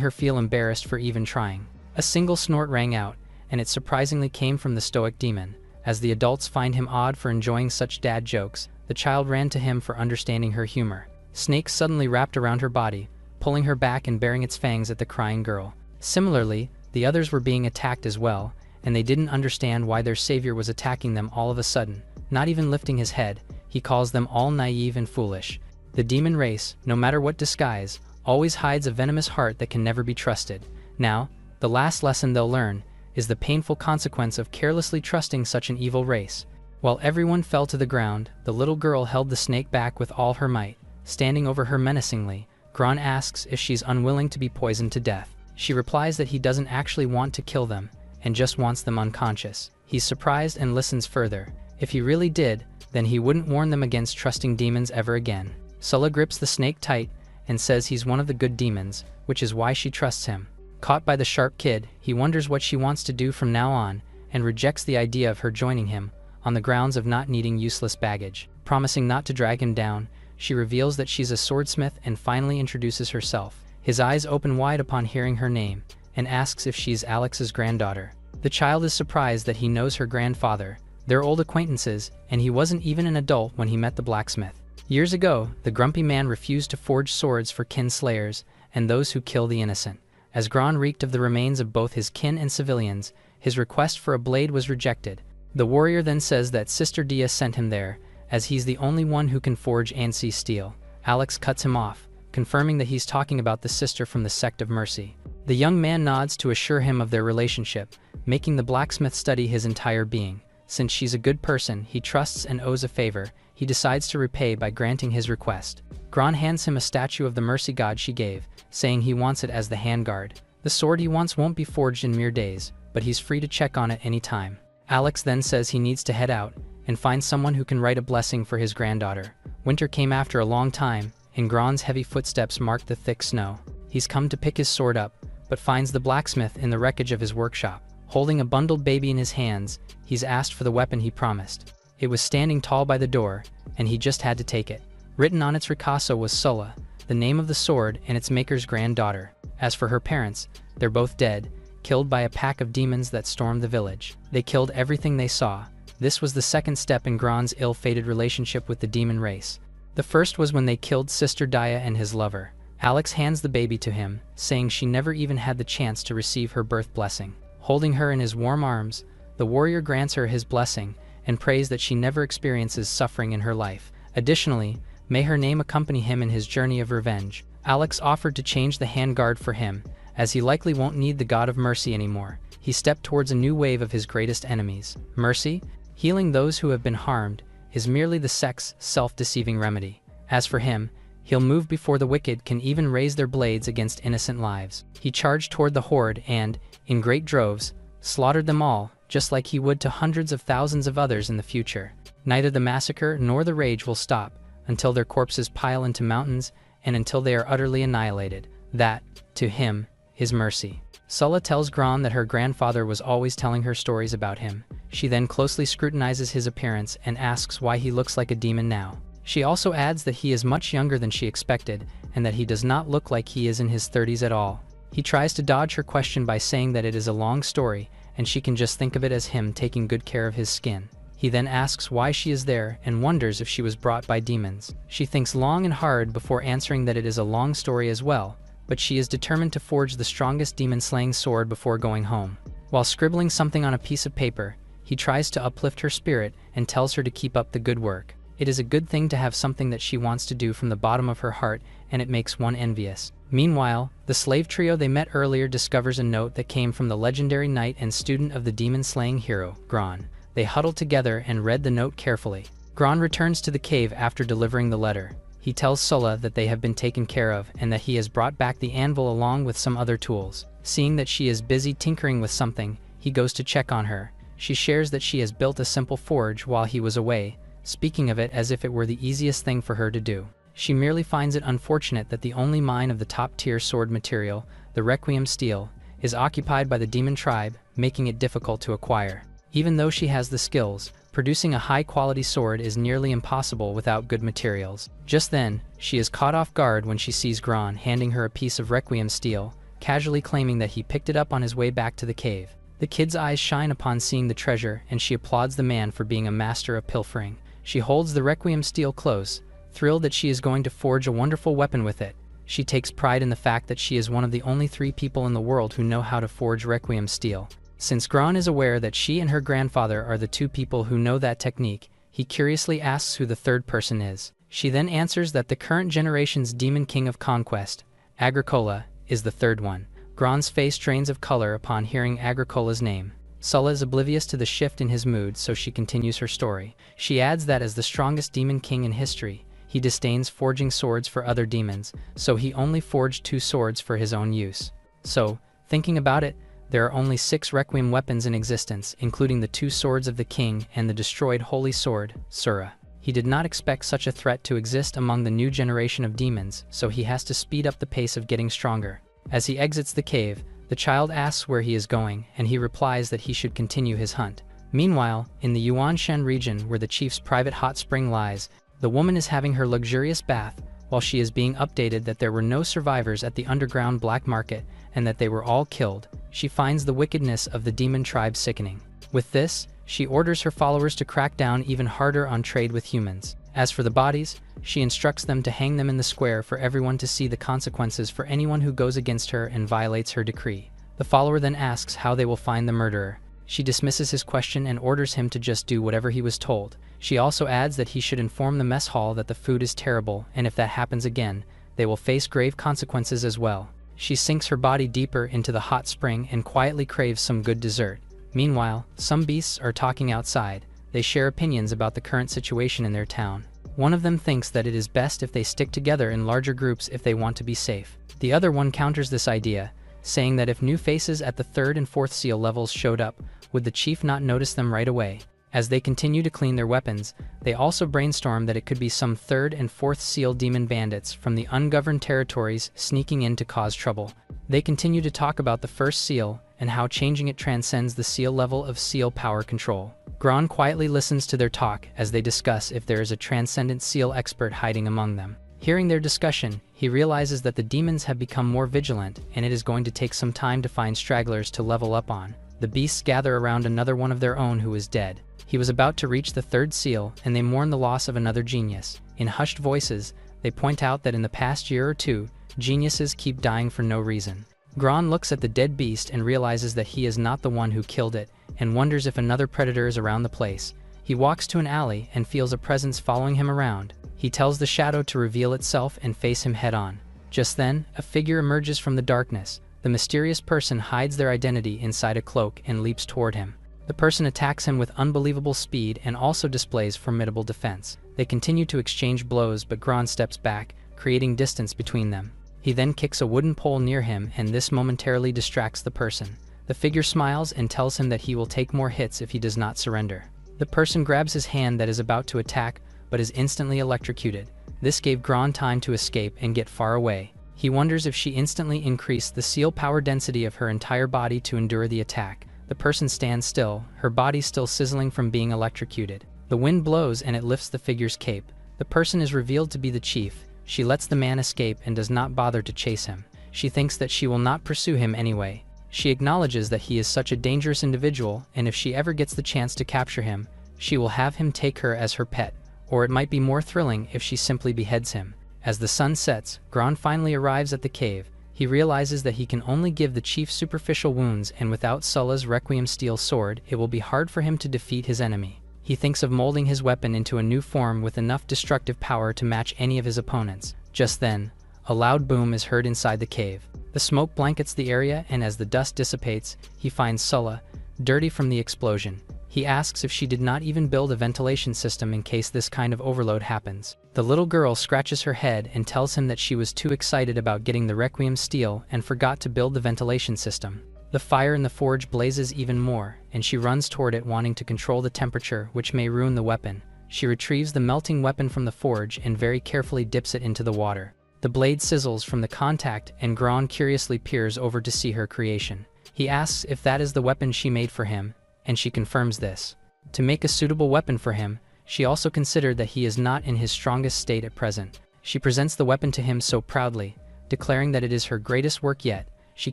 her feel embarrassed for even trying. A single snort rang out, and it surprisingly came from the stoic demon. As the adults find him odd for enjoying such dad jokes, the child ran to him for understanding her humor. Snake suddenly wrapped around her body, pulling her back and baring its fangs at the crying girl. Similarly, the others were being attacked as well, and they didn't understand why their savior was attacking them all of a sudden. Not even lifting his head, he calls them all naive and foolish. The demon race, no matter what disguise, always hides a venomous heart that can never be trusted. Now, the last lesson they'll learn is the painful consequence of carelessly trusting such an evil race. While everyone fell to the ground, the little girl held the snake back with all her might. Standing over her menacingly, Gron asks if she's unwilling to be poisoned to death. She replies that he doesn't actually want to kill them, and just wants them unconscious. He's surprised and listens further. If he really did, then he wouldn't warn them against trusting demons ever again. Sulla grips the snake tight and says he's one of the good demons, which is why she trusts him. Caught by the sharp kid, he wonders what she wants to do from now on, and rejects the idea of her joining him, on the grounds of not needing useless baggage. Promising not to drag him down, she reveals that she's a swordsmith and finally introduces herself. His eyes open wide upon hearing her name, and asks if she's Alex's granddaughter. The child is surprised that he knows her grandfather. They're old acquaintances, and he wasn't even an adult when he met the blacksmith. Years ago, the grumpy man refused to forge swords for kinslayers and those who kill the innocent. As Gron reeked of the remains of both his kin and civilians, his request for a blade was rejected. The warrior then says that Sister Dia sent him there, as he's the only one who can forge ANSI steel. Alex cuts him off, confirming that he's talking about the sister from the Sect of Mercy. The young man nods to assure him of their relationship, making the blacksmith study his entire being. Since she's a good person he trusts and owes a favor, he decides to repay by granting his request. Gron hands him a statue of the mercy god she gave, saying he wants it as the handguard. The sword he wants won't be forged in mere days, but he's free to check on it any time. Alex then says he needs to head out and find someone who can write a blessing for his granddaughter. Winter came after a long time, and Gron's heavy footsteps marked the thick snow. He's come to pick his sword up, but finds the blacksmith in the wreckage of his workshop. Holding a bundled baby in his hands, he's asked for the weapon he promised. It was standing tall by the door, and he just had to take it. Written on its ricasso was Sulla, the name of the sword and its maker's granddaughter. As for her parents, they're both dead, killed by a pack of demons that stormed the village. They killed everything they saw. This was the second step in Gron's ill-fated relationship with the demon race. The first was when they killed Sister Dia and his lover. Alex hands the baby to him, saying she never even had the chance to receive her birth blessing. Holding her in his warm arms, the warrior grants her his blessing and prays that she never experiences suffering in her life. Additionally, may her name accompany him in his journey of revenge. Alex offered to change the handguard for him, as he likely won't need the God of Mercy anymore. He stepped towards a new wave of his greatest enemies. Mercy, healing those who have been harmed, is merely the sect's self-deceiving remedy. As for him, he'll move before the wicked can even raise their blades against innocent lives. He charged toward the horde and, in great droves, slaughtered them all, just like he would to hundreds of thousands of others in the future. Neither the massacre nor the rage will stop until their corpses pile into mountains and until they are utterly annihilated. That, to him, is mercy. Sulla tells Gron that her grandfather was always telling her stories about him. She then closely scrutinizes his appearance and asks why he looks like a demon now. She also adds that he is much younger than she expected and that he does not look like he is in his 30s at all. He tries to dodge her question by saying that it is a long story and she can just think of it as him taking good care of his skin. He then asks why she is there and wonders if she was brought by demons. She thinks long and hard before answering that it is a long story as well, but she is determined to forge the strongest demon-slaying sword before going home. While scribbling something on a piece of paper, he tries to uplift her spirit and tells her to keep up the good work. It is a good thing to have something that she wants to do from the bottom of her heart, and it makes one envious. Meanwhile, the slave trio they met earlier discovers a note that came from the legendary knight and student of the demon-slaying hero, Gron. They huddled together and read the note carefully. Gron returns to the cave after delivering the letter. He tells Sulla that they have been taken care of and that he has brought back the anvil along with some other tools. Seeing that she is busy tinkering with something, he goes to check on her. She shares that she has built a simple forge while he was away, speaking of it as if it were the easiest thing for her to do. She merely finds it unfortunate that the only mine of the top-tier sword material, the Requiem steel, is occupied by the demon tribe, making it difficult to acquire. Even though she has the skills, Producing a high-quality sword is nearly impossible without good materials. Just then, she is caught off guard when she sees Gron handing her a piece of requiem steel, casually claiming that he picked it up on his way back to the cave. The kid's eyes shine upon seeing the treasure, and she applauds the man for being a master of pilfering. She holds the requiem steel close, thrilled that she is going to forge a wonderful weapon with it. She takes pride in the fact that she is one of the only 3 people in the world who know how to forge requiem steel. Since Gron is aware that she and her grandfather are the 2 people who know that technique, he curiously asks who the 3rd person is. She then answers that the current generation's demon king of conquest, Agricola, is the 3rd one. Gron's face drains of color upon hearing Agricola's name. Sulla is oblivious to the shift in his mood, so she continues her story. She adds that as the strongest demon king in history, he disdains forging swords for other demons, so he only forged 2 swords for his own use. So, thinking about it, there are only 6 requiem weapons in existence, including the 2 swords of the king and the destroyed holy sword, Sura. He did not expect such a threat to exist among the new generation of demons, so he has to speed up the pace of getting stronger. As he exits the cave, the child asks where he is going, and he replies that he should continue his hunt. Meanwhile, in the Yuanshan region where the chief's private hot spring lies, the woman is having her luxurious bath, while she is being updated that there were no survivors at the underground black market and that they were all killed. She finds the wickedness of the demon tribe sickening. With this, she orders her followers to crack down even harder on trade with humans. As for the bodies, she instructs them to hang them in the square for everyone to see the consequences for anyone who goes against her and violates her decree. The follower then asks how they will find the murderer. She dismisses his question and orders him to just do whatever he was told. She also adds that he should inform the mess hall that the food is terrible, and if that happens again, they will face grave consequences as well. She sinks her body deeper into the hot spring and quietly craves some good dessert. Meanwhile, some beasts are talking outside. They share opinions about the current situation in their town. One of them thinks that it is best if they stick together in larger groups if they want to be safe. The other one counters this idea, saying that if new faces at the 3rd and 4th seal levels showed up, would the chief not notice them right away? As they continue to clean their weapons, they also brainstorm that it could be some 3rd and 4th seal demon bandits from the ungoverned territories sneaking in to cause trouble. They continue to talk about the 1st seal and how changing it transcends the seal level of seal power control. Gron quietly listens to their talk as they discuss if there is a transcendent seal expert hiding among them. Hearing their discussion, he realizes that the demons have become more vigilant and it is going to take some time to find stragglers to level up on. The beasts gather around another one of their own who is dead. He was about to reach the 3rd seal and they mourn the loss of another genius. In hushed voices, they point out that in the past year or 2, geniuses keep dying for no reason. Gron looks at the dead beast and realizes that he is not the one who killed it, and wonders if another predator is around the place. He walks to an alley and feels a presence following him around. He tells the shadow to reveal itself and face him head-on. Just then, a figure emerges from the darkness. The mysterious person hides their identity inside a cloak and leaps toward him. The person attacks him with unbelievable speed and also displays formidable defense. They continue to exchange blows, but Gron steps back, creating distance between them. He then kicks a wooden pole near him, and this momentarily distracts the person. The figure smiles and tells him that he will take more hits if he does not surrender. The person grabs his hand that is about to attack, but is instantly electrocuted. This gave Gron time to escape and get far away. He wonders if she instantly increased the seal power density of her entire body to endure the attack. The person stands still, her body still sizzling from being electrocuted. The wind blows and it lifts the figure's cape. The person is revealed to be the chief. She lets the man escape and does not bother to chase him. She thinks that she will not pursue him anyway. She acknowledges that he is such a dangerous individual, and if she ever gets the chance to capture him, she will have him take her as her pet, or it might be more thrilling if she simply beheads him. As the sun sets, Gron finally arrives at the cave. He realizes that he can only give the chief superficial wounds, and without Sulla's Requiem steel sword, it will be hard for him to defeat his enemy. He thinks of molding his weapon into a new form with enough destructive power to match any of his opponents. Just then, a loud boom is heard inside the cave. The smoke blankets the area, and as the dust dissipates, he finds Sulla, dirty from the explosion. He asks if she did not even build a ventilation system in case this kind of overload happens. The little girl scratches her head and tells him that she was too excited about getting the Requiem steel and forgot to build the ventilation system. The fire in the forge blazes even more, and she runs toward it wanting to control the temperature, which may ruin the weapon. She retrieves the melting weapon from the forge and very carefully dips it into the water. The blade sizzles from the contact, and Gron curiously peers over to see her creation. He asks if that is the weapon she made for him, and she confirms this. To make a suitable weapon for him, she also considered that he is not in his strongest state at present. She presents the weapon to him so proudly, declaring that it is her greatest work yet. She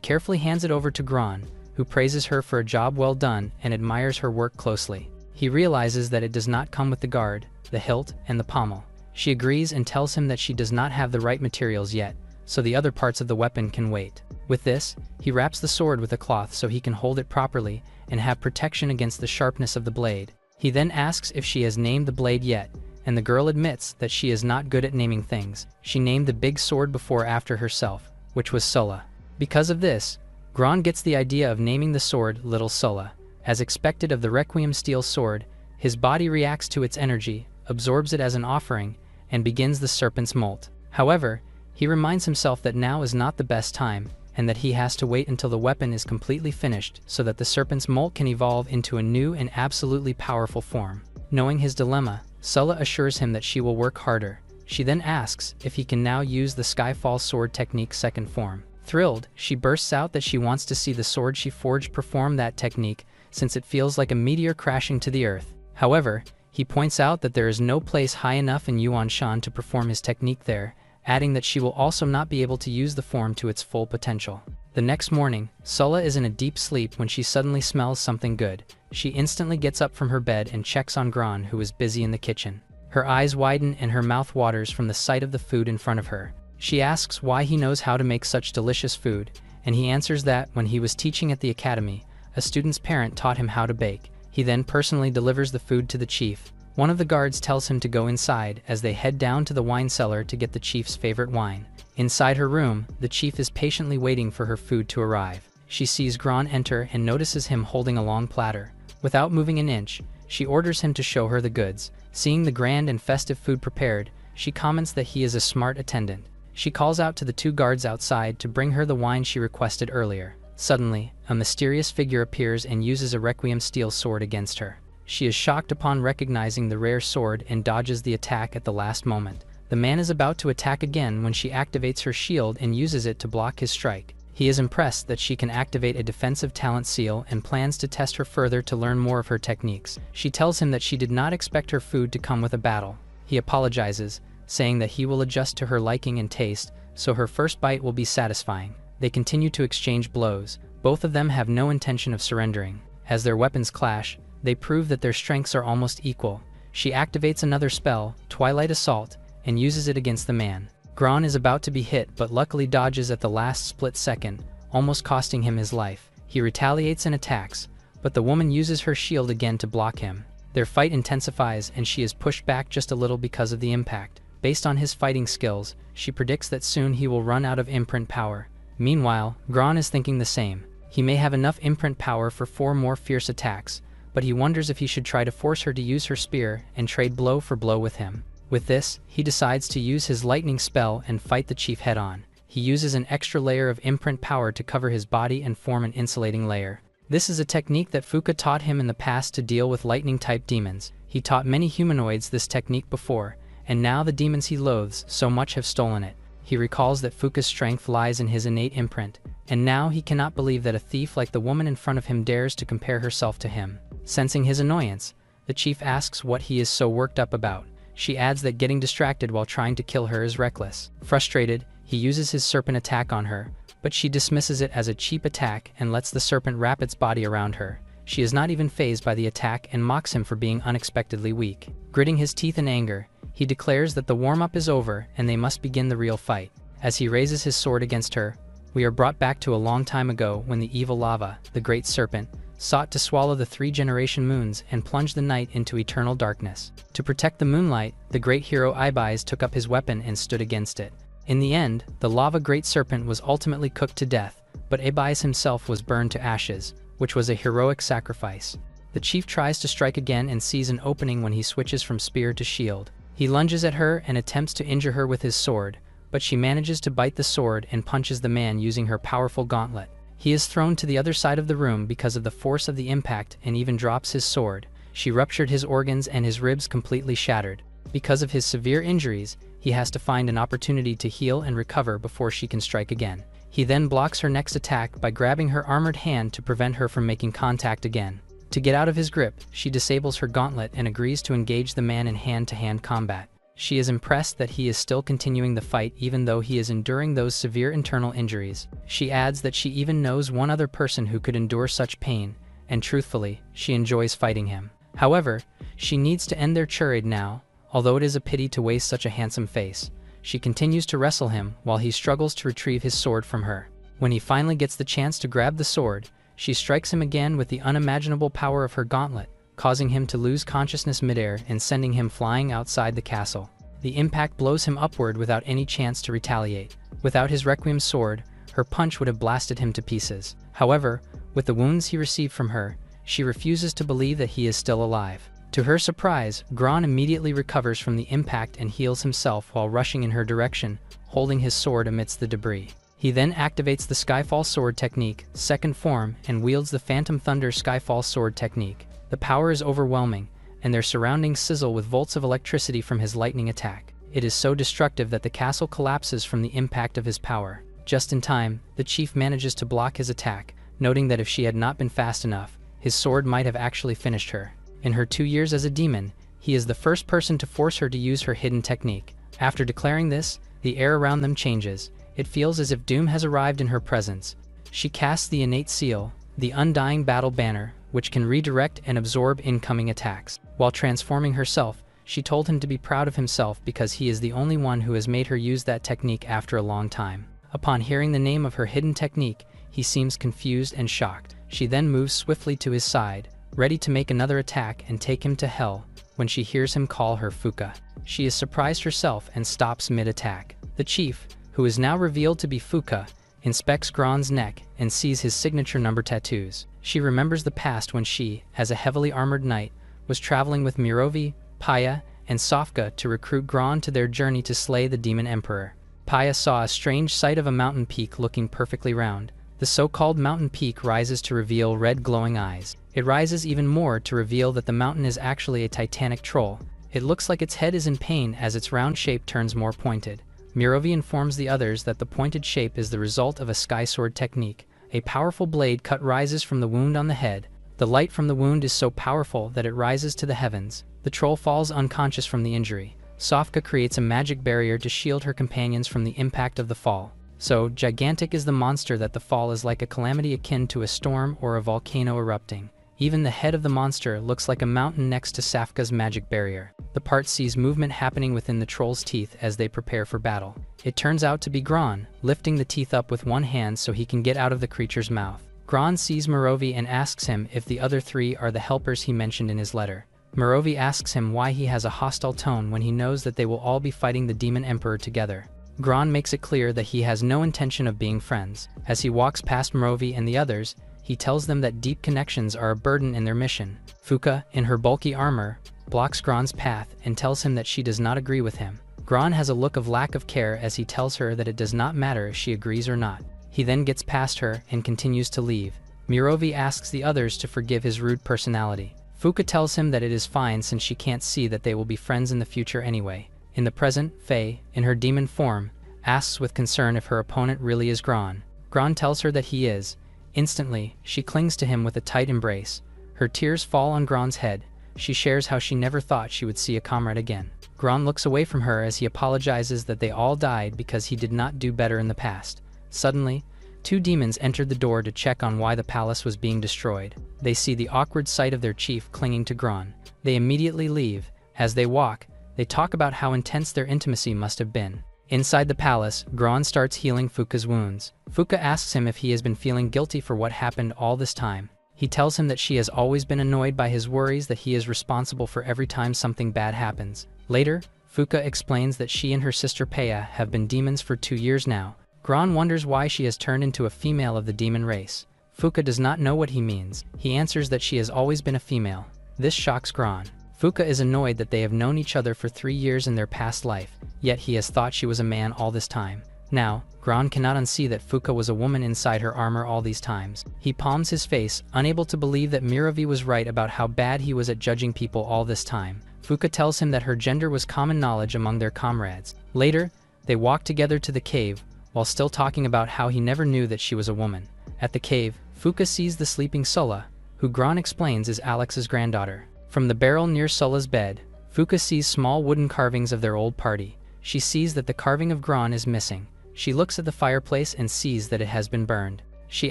carefully hands it over to Gran, who praises her for a job well done and admires her work closely. He realizes that it does not come with the guard, the hilt, and the pommel. She agrees and tells him that she does not have the right materials yet, so the other parts of the weapon can wait. With this, he wraps the sword with a cloth so he can hold it properly and have protection against the sharpness of the blade. He then asks if she has named the blade yet, and the girl admits that she is not good at naming things. She named the big sword before after herself, which was Sola. Because of this, Gran gets the idea of naming the sword Little Sola. As expected of the Requiem steel sword, his body reacts to its energy, absorbs it as an offering, and begins the serpent's molt. However, he reminds himself that now is not the best time, and that he has to wait until the weapon is completely finished so that the serpent's molt can evolve into a new and absolutely powerful form. Knowing his dilemma, Sola assures him that she will work harder. She then asks if he can now use the Skyfall sword technique's second form. Thrilled, she bursts out that she wants to see the sword she forged perform that technique, since it feels like a meteor crashing to the earth. However, he points out that there is no place high enough in Yuanshan to perform his technique there, adding that she will also not be able to use the form to its full potential. The next morning, Sola is in a deep sleep when she suddenly smells something good. She instantly gets up from her bed and checks on Gran, who is busy in the kitchen. Her eyes widen and her mouth waters from the sight of the food in front of her. She asks why he knows how to make such delicious food, and he answers that when he was teaching at the academy, a student's parent taught him how to bake. He then personally delivers the food to the chief. One of the guards tells him to go inside as they head down to the wine cellar to get the chief's favorite wine. Inside her room, the chief is patiently waiting for her food to arrive. She sees Gran enter and notices him holding a long platter. Without moving an inch, she orders him to show her the goods. Seeing the grand and festive food prepared, she comments that he is a smart attendant. She calls out to the two guards outside to bring her the wine she requested earlier. Suddenly, a mysterious figure appears and uses a Requiem steel sword against her. She is shocked upon recognizing the rare sword and dodges the attack at the last moment. The man is about to attack again when she activates her shield and uses it to block his strike. He is impressed that she can activate a defensive talent seal and plans to test her further to learn more of her techniques. She tells him that she did not expect her food to come with a battle. He apologizes, saying that he will adjust to her liking and taste, so her first bite will be satisfying. They continue to exchange blows. Both of them have no intention of surrendering. As their weapons clash, they prove that their strengths are almost equal. She activates another spell, Twilight Assault, and uses it against the man. Gran is about to be hit but luckily dodges at the last split second, almost costing him his life. He retaliates and attacks, but the woman uses her shield again to block him. Their fight intensifies and she is pushed back just a little because of the impact. Based on his fighting skills, she predicts that soon he will run out of imprint power. Meanwhile, Gran is thinking the same. He may have enough imprint power for 4 more fierce attacks, but he wonders if he should try to force her to use her spear and trade blow for blow with him. With this, he decides to use his lightning spell and fight the chief head-on. He uses an extra layer of imprint power to cover his body and form an insulating layer. This is a technique that Fuka taught him in the past to deal with lightning-type demons. He taught many humanoids this technique before, and now the demons he loathes so much have stolen it. He recalls that Fuka's strength lies in his innate imprint, and now he cannot believe that a thief like the woman in front of him dares to compare herself to him. Sensing his annoyance, the chief asks what he is so worked up about. She adds that getting distracted while trying to kill her is reckless. Frustrated, he uses his serpent attack on her, but she dismisses it as a cheap attack and lets the serpent wrap its body around her. She is not even fazed by the attack and mocks him for being unexpectedly weak. Gritting his teeth in anger, he declares that the warm-up is over and they must begin the real fight. As he raises his sword against her, we are brought back to a long time ago when the evil lava, the great serpent, sought to swallow the 3-generation moons and plunge the night into eternal darkness. To protect the moonlight, the great hero Ibis took up his weapon and stood against it. In the end, the lava great serpent was ultimately cooked to death, but Ibis himself was burned to ashes, which was a heroic sacrifice. The chief tries to strike again and sees an opening when he switches from spear to shield. He lunges at her and attempts to injure her with his sword, but she manages to bite the sword and punches the man using her powerful gauntlet. He is thrown to the other side of the room because of the force of the impact and even drops his sword. She ruptured his organs and his ribs completely shattered. Because of his severe injuries, he has to find an opportunity to heal and recover before she can strike again. He then blocks her next attack by grabbing her armored hand to prevent her from making contact again. To get out of his grip, she disables her gauntlet and agrees to engage the man in hand-to-hand combat. She is impressed that he is still continuing the fight even though he is enduring those severe internal injuries. She adds that she even knows one other person who could endure such pain, and truthfully, she enjoys fighting him. However, she needs to end their charade now, although it is a pity to waste such a handsome face. She continues to wrestle him while he struggles to retrieve his sword from her. When he finally gets the chance to grab the sword, she strikes him again with the unimaginable power of her gauntlet, causing him to lose consciousness midair and sending him flying outside the castle. The impact blows him upward without any chance to retaliate. Without his Requiem sword, her punch would have blasted him to pieces. However, with the wounds he received from her, she refuses to believe that he is still alive. To her surprise, Gron immediately recovers from the impact and heals himself while rushing in her direction, holding his sword amidst the debris. He then activates the Skyfall Sword technique, second form, and wields the Phantom Thunder Skyfall Sword technique. The power is overwhelming, and their surroundings sizzle with volts of electricity from his lightning attack. It is so destructive that the castle collapses from the impact of his power. Just in time, the chief manages to block his attack, noting that if she had not been fast enough, his sword might have actually finished her. In her 2 years as a demon, he is the first person to force her to use her hidden technique. After declaring this, the air around them changes. It feels as if doom has arrived in her presence. She casts the innate seal, the undying battle banner, which can redirect and absorb incoming attacks. While transforming herself, she told him to be proud of himself because he is the only one who has made her use that technique after a long time. Upon hearing the name of her hidden technique, he seems confused and shocked. She then moves swiftly to his side, ready to make another attack and take him to hell, when she hears him call her Fuka. She is surprised herself and stops mid-attack. The chief, who is now revealed to be Fuka, inspects Gron's neck and sees his signature number tattoos. She remembers the past when she, as a heavily armored knight, was traveling with Mirovi, Paya, and Sofka to recruit Gron to their journey to slay the Demon Emperor. Paya saw a strange sight of a mountain peak looking perfectly round. The so-called mountain peak rises to reveal red glowing eyes. It rises even more to reveal that the mountain is actually a titanic troll. It looks like its head is in pain as its round shape turns more pointed. Mirovi informs the others that the pointed shape is the result of a sky sword technique. A powerful blade cut rises from the wound on the head. The light from the wound is so powerful that it rises to the heavens. The troll falls unconscious from the injury. Sofka creates a magic barrier to shield her companions from the impact of the fall. So gigantic is the monster that the fall is like a calamity akin to a storm or a volcano erupting. Even the head of the monster looks like a mountain next to Safka's magic barrier. The part sees movement happening within the troll's teeth as they prepare for battle. It turns out to be Gron, lifting the teeth up with one hand so he can get out of the creature's mouth. Gron sees Mirovi and asks him if the other three are the helpers he mentioned in his letter. Mirovi asks him why he has a hostile tone when he knows that they will all be fighting the Demon Emperor together. Gron makes it clear that he has no intention of being friends. As he walks past Mirovi and the others, he tells them that deep connections are a burden in their mission. Fuka, in her bulky armor, blocks Gron's path and tells him that she does not agree with him. Gron has a look of lack of care as he tells her that it does not matter if she agrees or not. He then gets past her and continues to leave. Mirovi asks the others to forgive his rude personality. Fuka tells him that it is fine since she can't see that they will be friends in the future anyway. In the present, Faye, in her demon form, asks with concern if her opponent really is Gron. Gron tells her that he is. Instantly, she clings to him with a tight embrace. Her tears fall on Gron's head. She shares how she never thought she would see a comrade again. Gron looks away from her as he apologizes that they all died because he did not do better in the past. Suddenly, two demons entered the door to check on why the palace was being destroyed. They see the awkward sight of their chief clinging to Gron. They immediately leave. As they walk, they talk about how intense their intimacy must have been. Inside the palace, Gron starts healing Fuka's wounds. Fuka asks him if he has been feeling guilty for what happened all this time. He tells him that she has always been annoyed by his worries that he is responsible for every time something bad happens. Later, Fuka explains that she and her sister Paya have been demons for 2 years now. Gron wonders why she has turned into a female of the demon race. Fuka does not know what he means. He answers that she has always been a female. This shocks Gron. Fuka is annoyed that they have known each other for 3 years in their past life, yet he has thought she was a man all this time. Now, Gron cannot unsee that Fuka was a woman inside her armor all these times. He palms his face, unable to believe that Mirovi was right about how bad he was at judging people all this time. Fuka tells him that her gender was common knowledge among their comrades. Later, they walk together to the cave, while still talking about how he never knew that she was a woman. At the cave, Fuka sees the sleeping Sulla, who Gron explains is Alex's granddaughter. From the barrel near Sulla's bed, Fuka sees small wooden carvings of their old party. She sees that the carving of Gron is missing. She looks at the fireplace and sees that it has been burned. She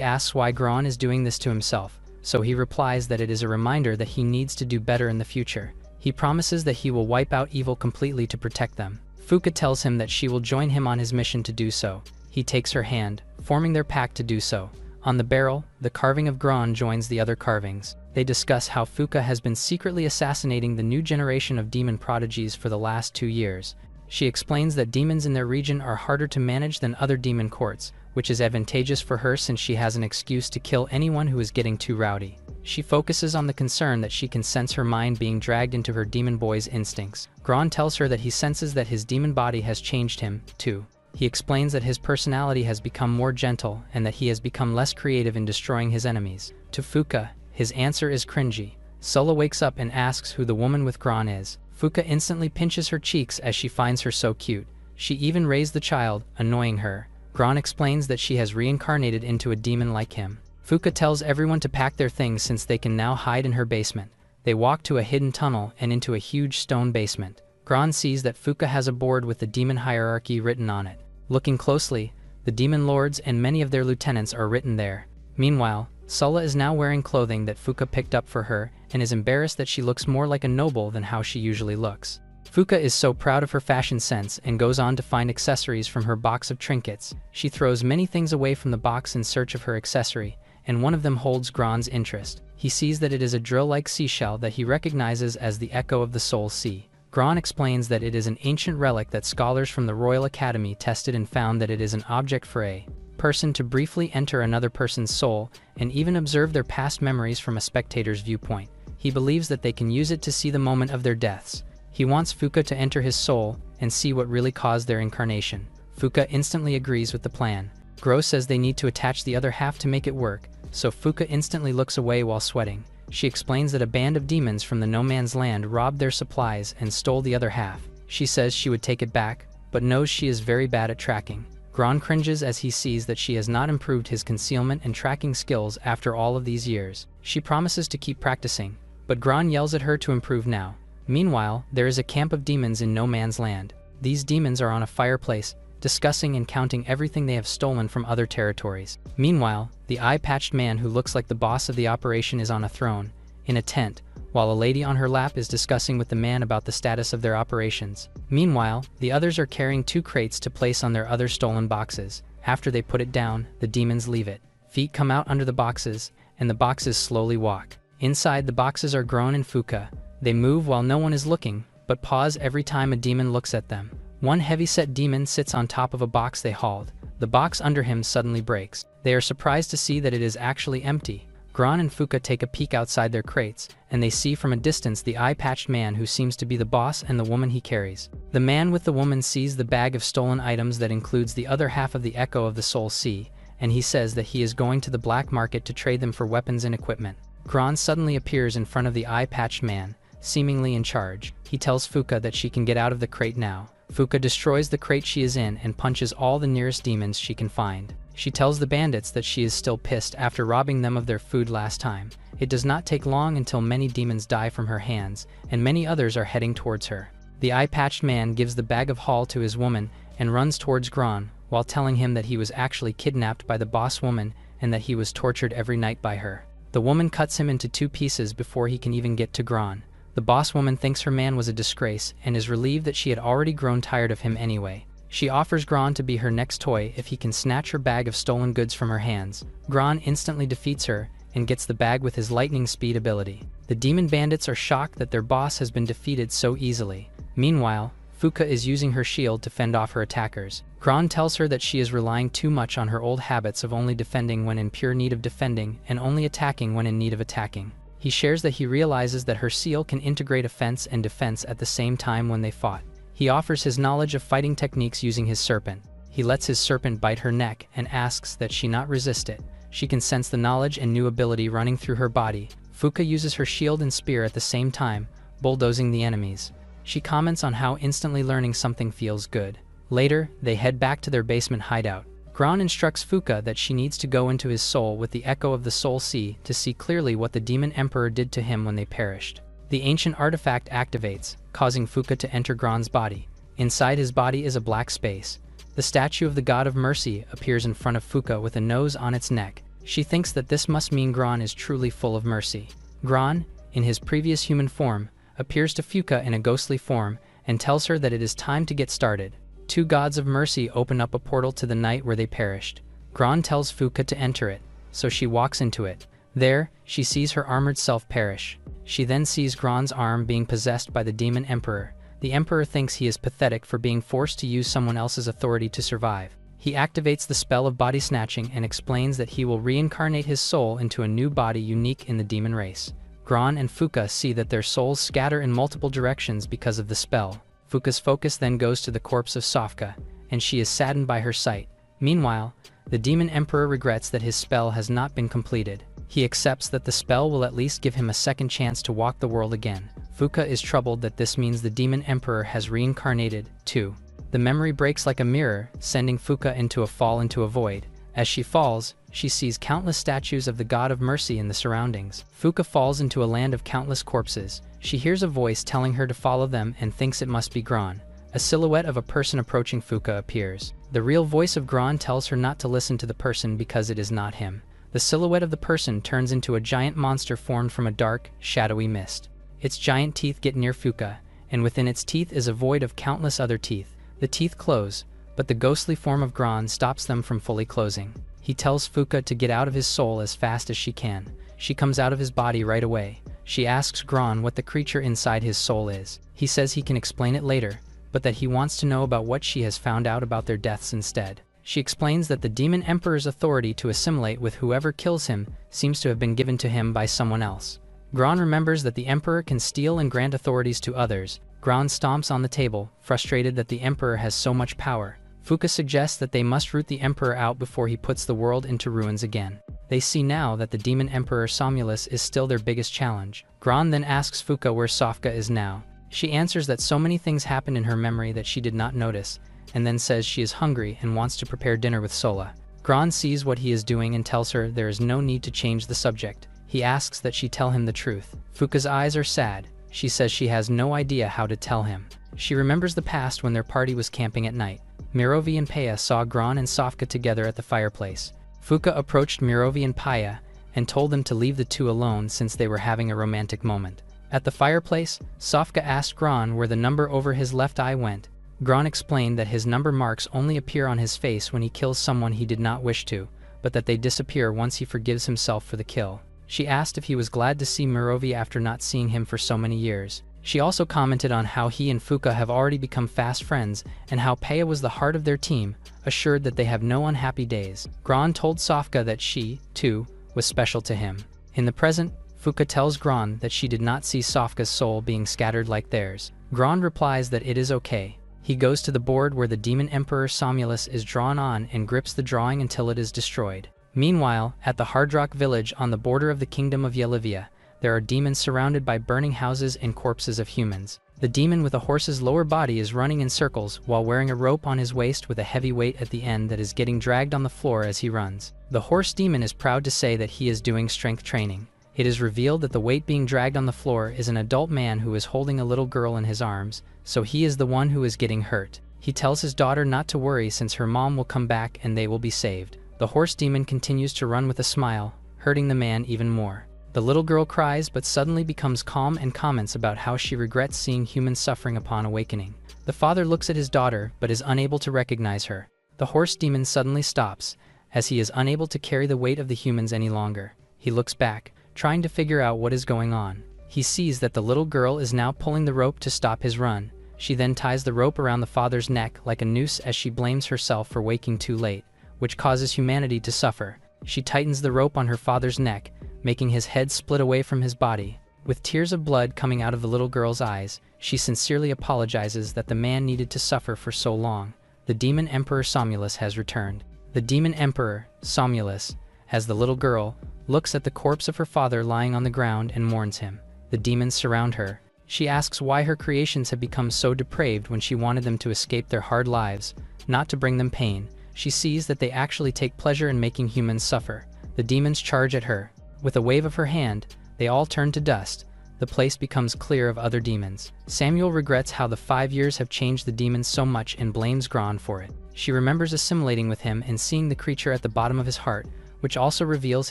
asks why Gron is doing this to himself, so he replies that it is a reminder that he needs to do better in the future. He promises that he will wipe out evil completely to protect them. Fuka tells him that she will join him on his mission to do so. He takes her hand, forming their pact to do so. On the barrel, the carving of Gron joins the other carvings. They discuss how Fuka has been secretly assassinating the new generation of demon prodigies for the last 2 years. She explains that demons in their region are harder to manage than other demon courts, which is advantageous for her since she has an excuse to kill anyone who is getting too rowdy. She focuses on the concern that she can sense her mind being dragged into her demon boy's instincts. Gron tells her that he senses that his demon body has changed him, too. He explains that his personality has become more gentle and that he has become less creative in destroying his enemies. To Fuka, his answer is cringy. Sulla wakes up and asks who the woman with Gron is. Fuka instantly pinches her cheeks as she finds her so cute. She even raised the child, annoying her. Gron explains that she has reincarnated into a demon like him. Fuka tells everyone to pack their things since they can now hide in her basement. They walk to a hidden tunnel and into a huge stone basement. Gron sees that Fuka has a board with the demon hierarchy written on it. Looking closely, the demon lords and many of their lieutenants are written there. Meanwhile, Sulla is now wearing clothing that Fuka picked up for her and is embarrassed that she looks more like a noble than how she usually looks. Fuka is so proud of her fashion sense and goes on to find accessories from her box of trinkets. She throws many things away from the box in search of her accessory, and one of them holds Gron's interest. He sees that it is a drill-like seashell that he recognizes as the Echo of the Soul Sea. Gron explains that it is an ancient relic that scholars from the Royal Academy tested and found that it is an object for a person to briefly enter another person's soul and even observe their past memories from a spectator's viewpoint. He believes that they can use it to see the moment of their deaths. He wants Fuka to enter his soul and see what really caused their incarnation. Fuka instantly agrees with the plan. Gro says they need to attach the other half to make it work, so Fuka instantly looks away while sweating. She explains that a band of demons from the No Man's Land robbed their supplies and stole the other half. She says she would take it back, but knows she is very bad at tracking. Gron cringes as he sees that she has not improved his concealment and tracking skills after all of these years. She promises to keep practicing, but Gron yells at her to improve now. Meanwhile, there is a camp of demons in No Man's Land. These demons are on a fireplace, discussing and counting everything they have stolen from other territories. Meanwhile, the eye-patched man who looks like the boss of the operation is on a throne, in a tent, while a lady on her lap is discussing with the man about the status of their operations. Meanwhile, the others are carrying 2 crates to place on their other stolen boxes. After they put it down, the demons leave it. Feet come out under the boxes, and the boxes slowly walk. Inside, the boxes are Gron and Fuka. They move while no one is looking, but pause every time a demon looks at them. One heavy-set demon sits on top of a box they hauled. The box under him suddenly breaks. They are surprised to see that it is actually empty. Gron and Fuka take a peek outside their crates, and they see from a distance the eye-patched man who seems to be the boss and the woman he carries. The man with the woman sees the bag of stolen items that includes the other half of the Echo of the Soul Sea, and he says that he is going to the black market to trade them for weapons and equipment. Gron suddenly appears in front of the eye-patched man, seemingly in charge. He tells Fuka that she can get out of the crate now. Fuka destroys the crate she is in and punches all the nearest demons she can find. She tells the bandits that she is still pissed after robbing them of their food last time. It does not take long until many demons die from her hands, and many others are heading towards her. The eye-patched man gives the bag of haul to his woman and runs towards Gron, while telling him that he was actually kidnapped by the boss woman and that he was tortured every night by her. The woman cuts him into 2 pieces before he can even get to Gron. The boss woman thinks her man was a disgrace and is relieved that she had already grown tired of him anyway. She offers Gron to be her next toy if he can snatch her bag of stolen goods from her hands. Gron instantly defeats her and gets the bag with his lightning speed ability. The demon bandits are shocked that their boss has been defeated so easily. Meanwhile, Fuka is using her shield to fend off her attackers. Gron tells her that she is relying too much on her old habits of only defending when in pure need of defending and only attacking when in need of attacking. He shares that he realizes that her seal can integrate offense and defense at the same time when they fought. He offers his knowledge of fighting techniques using his serpent. He lets his serpent bite her neck and asks that she not resist it. She can sense the knowledge and new ability running through her body. Fuka uses her shield and spear at the same time, bulldozing the enemies. She comments on how instantly learning something feels good. Later, they head back to their basement hideout. Gron instructs Fuka that she needs to go into his soul with the echo of the Soul Sea to see clearly what the Demon Emperor did to him when they perished. The ancient artifact activates, causing Fuka to enter Gron's body. Inside his body is a black space. The statue of the God of Mercy appears in front of Fuka with a nose on its neck. She thinks that this must mean Gron is truly full of mercy. Gron, in his previous human form, appears to Fuka in a ghostly form and tells her that it is time to get started. Two gods of mercy open up a portal to the night where they perished. Gron tells Fuka to enter it, so she walks into it. There, she sees her armored self perish. She then sees Gron's arm being possessed by the Demon Emperor. The Emperor thinks he is pathetic for being forced to use someone else's authority to survive. He activates the spell of body snatching and explains that he will reincarnate his soul into a new body unique in the demon race. Gron and Fuka see that their souls scatter in multiple directions because of the spell. Fuka's focus then goes to the corpse of Sofka, and she is saddened by her sight. Meanwhile, the Demon Emperor regrets that his spell has not been completed. He accepts that the spell will at least give him a second chance to walk the world again. Fuka is troubled that this means the Demon Emperor has reincarnated, too. The memory breaks like a mirror, sending Fuka into a void. As she falls, she sees countless statues of the God of Mercy in the surroundings. Fuka falls into a land of countless corpses. She hears a voice telling her to follow them and thinks it must be Gron. A silhouette of a person approaching Fuka appears. The real voice of Gron tells her not to listen to the person because it is not him. The silhouette of the person turns into a giant monster formed from a dark, shadowy mist. Its giant teeth get near Fuka, and within its teeth is a void of countless other teeth. The teeth close, but the ghostly form of Gron stops them from fully closing. He tells Fuka to get out of his soul as fast as she can. She comes out of his body right away. She asks Gron what the creature inside his soul is. He says he can explain it later, but that he wants to know about what she has found out about their deaths instead. She explains that the Demon Emperor's authority to assimilate with whoever kills him seems to have been given to him by someone else. Gron remembers that the Emperor can steal and grant authorities to others. Gron stomps on the table, frustrated that the Emperor has so much power. Fuka suggests that they must root the Emperor out before he puts the world into ruins again. They see now that the Demon Emperor Somnolus is still their biggest challenge. Gron then asks Fuka where Sofka is now. She answers that so many things happened in her memory that she did not notice, and then says she is hungry and wants to prepare dinner with Sola. Gron sees what he is doing and tells her there is no need to change the subject. He asks that she tell him the truth. Fuka's eyes are sad. She says she has no idea how to tell him. She remembers the past when their party was camping at night. Mirovi and Paya saw Gron and Sofka together at the fireplace. Fuka approached Mirovi and Paya and told them to leave the two alone since they were having a romantic moment. At the fireplace, Sofka asked Gron where the number over his left eye went. Gron explained that his number marks only appear on his face when he kills someone he did not wish to, but that they disappear once he forgives himself for the kill. She asked if he was glad to see Mirovi after not seeing him for so many years. She also commented on how he and Fuka have already become fast friends and how Paya was the heart of their team, assured that they have no unhappy days. Gron told Sofka that she, too, was special to him. In the present, Fuka tells Gron that she did not see Sofka's soul being scattered like theirs. Gron replies that it is okay. He goes to the board where the Demon Emperor Somnolus is drawn on and grips the drawing until it is destroyed. Meanwhile, at the Hardrock village on the border of the kingdom of Yelivia, there are demons surrounded by burning houses and corpses of humans. The demon with a horse's lower body is running in circles while wearing a rope on his waist with a heavy weight at the end that is getting dragged on the floor as he runs. The horse demon is proud to say that he is doing strength training. It is revealed that the weight being dragged on the floor is an adult man who is holding a little girl in his arms, so he is the one who is getting hurt. He tells his daughter not to worry since her mom will come back and they will be saved. The horse demon continues to run with a smile, hurting the man even more. The little girl cries but suddenly becomes calm and comments about how she regrets seeing humans suffering upon awakening. The father looks at his daughter but is unable to recognize her. The horse demon suddenly stops, as he is unable to carry the weight of the humans any longer. He looks back, trying to figure out what is going on. He sees that the little girl is now pulling the rope to stop his run. She then ties the rope around the father's neck like a noose as she blames herself for waking too late, which causes humanity to suffer. She tightens the rope on her father's neck, making his head split away from his body. With tears of blood coming out of the little girl's eyes, she sincerely apologizes that the man needed to suffer for so long. The Demon Emperor Somnolus has returned. The Demon Emperor, Somnolus, as the little girl, looks at the corpse of her father lying on the ground and mourns him. The demons surround her. She asks why her creations have become so depraved when she wanted them to escape their hard lives, not to bring them pain. She sees that they actually take pleasure in making humans suffer. The demons charge at her. With a wave of her hand, they all turn to dust. The place becomes clear of other demons. Samuel regrets how the 5 years have changed the demons so much and blames Gron for it. She remembers assimilating with him and seeing the creature at the bottom of his heart, which also reveals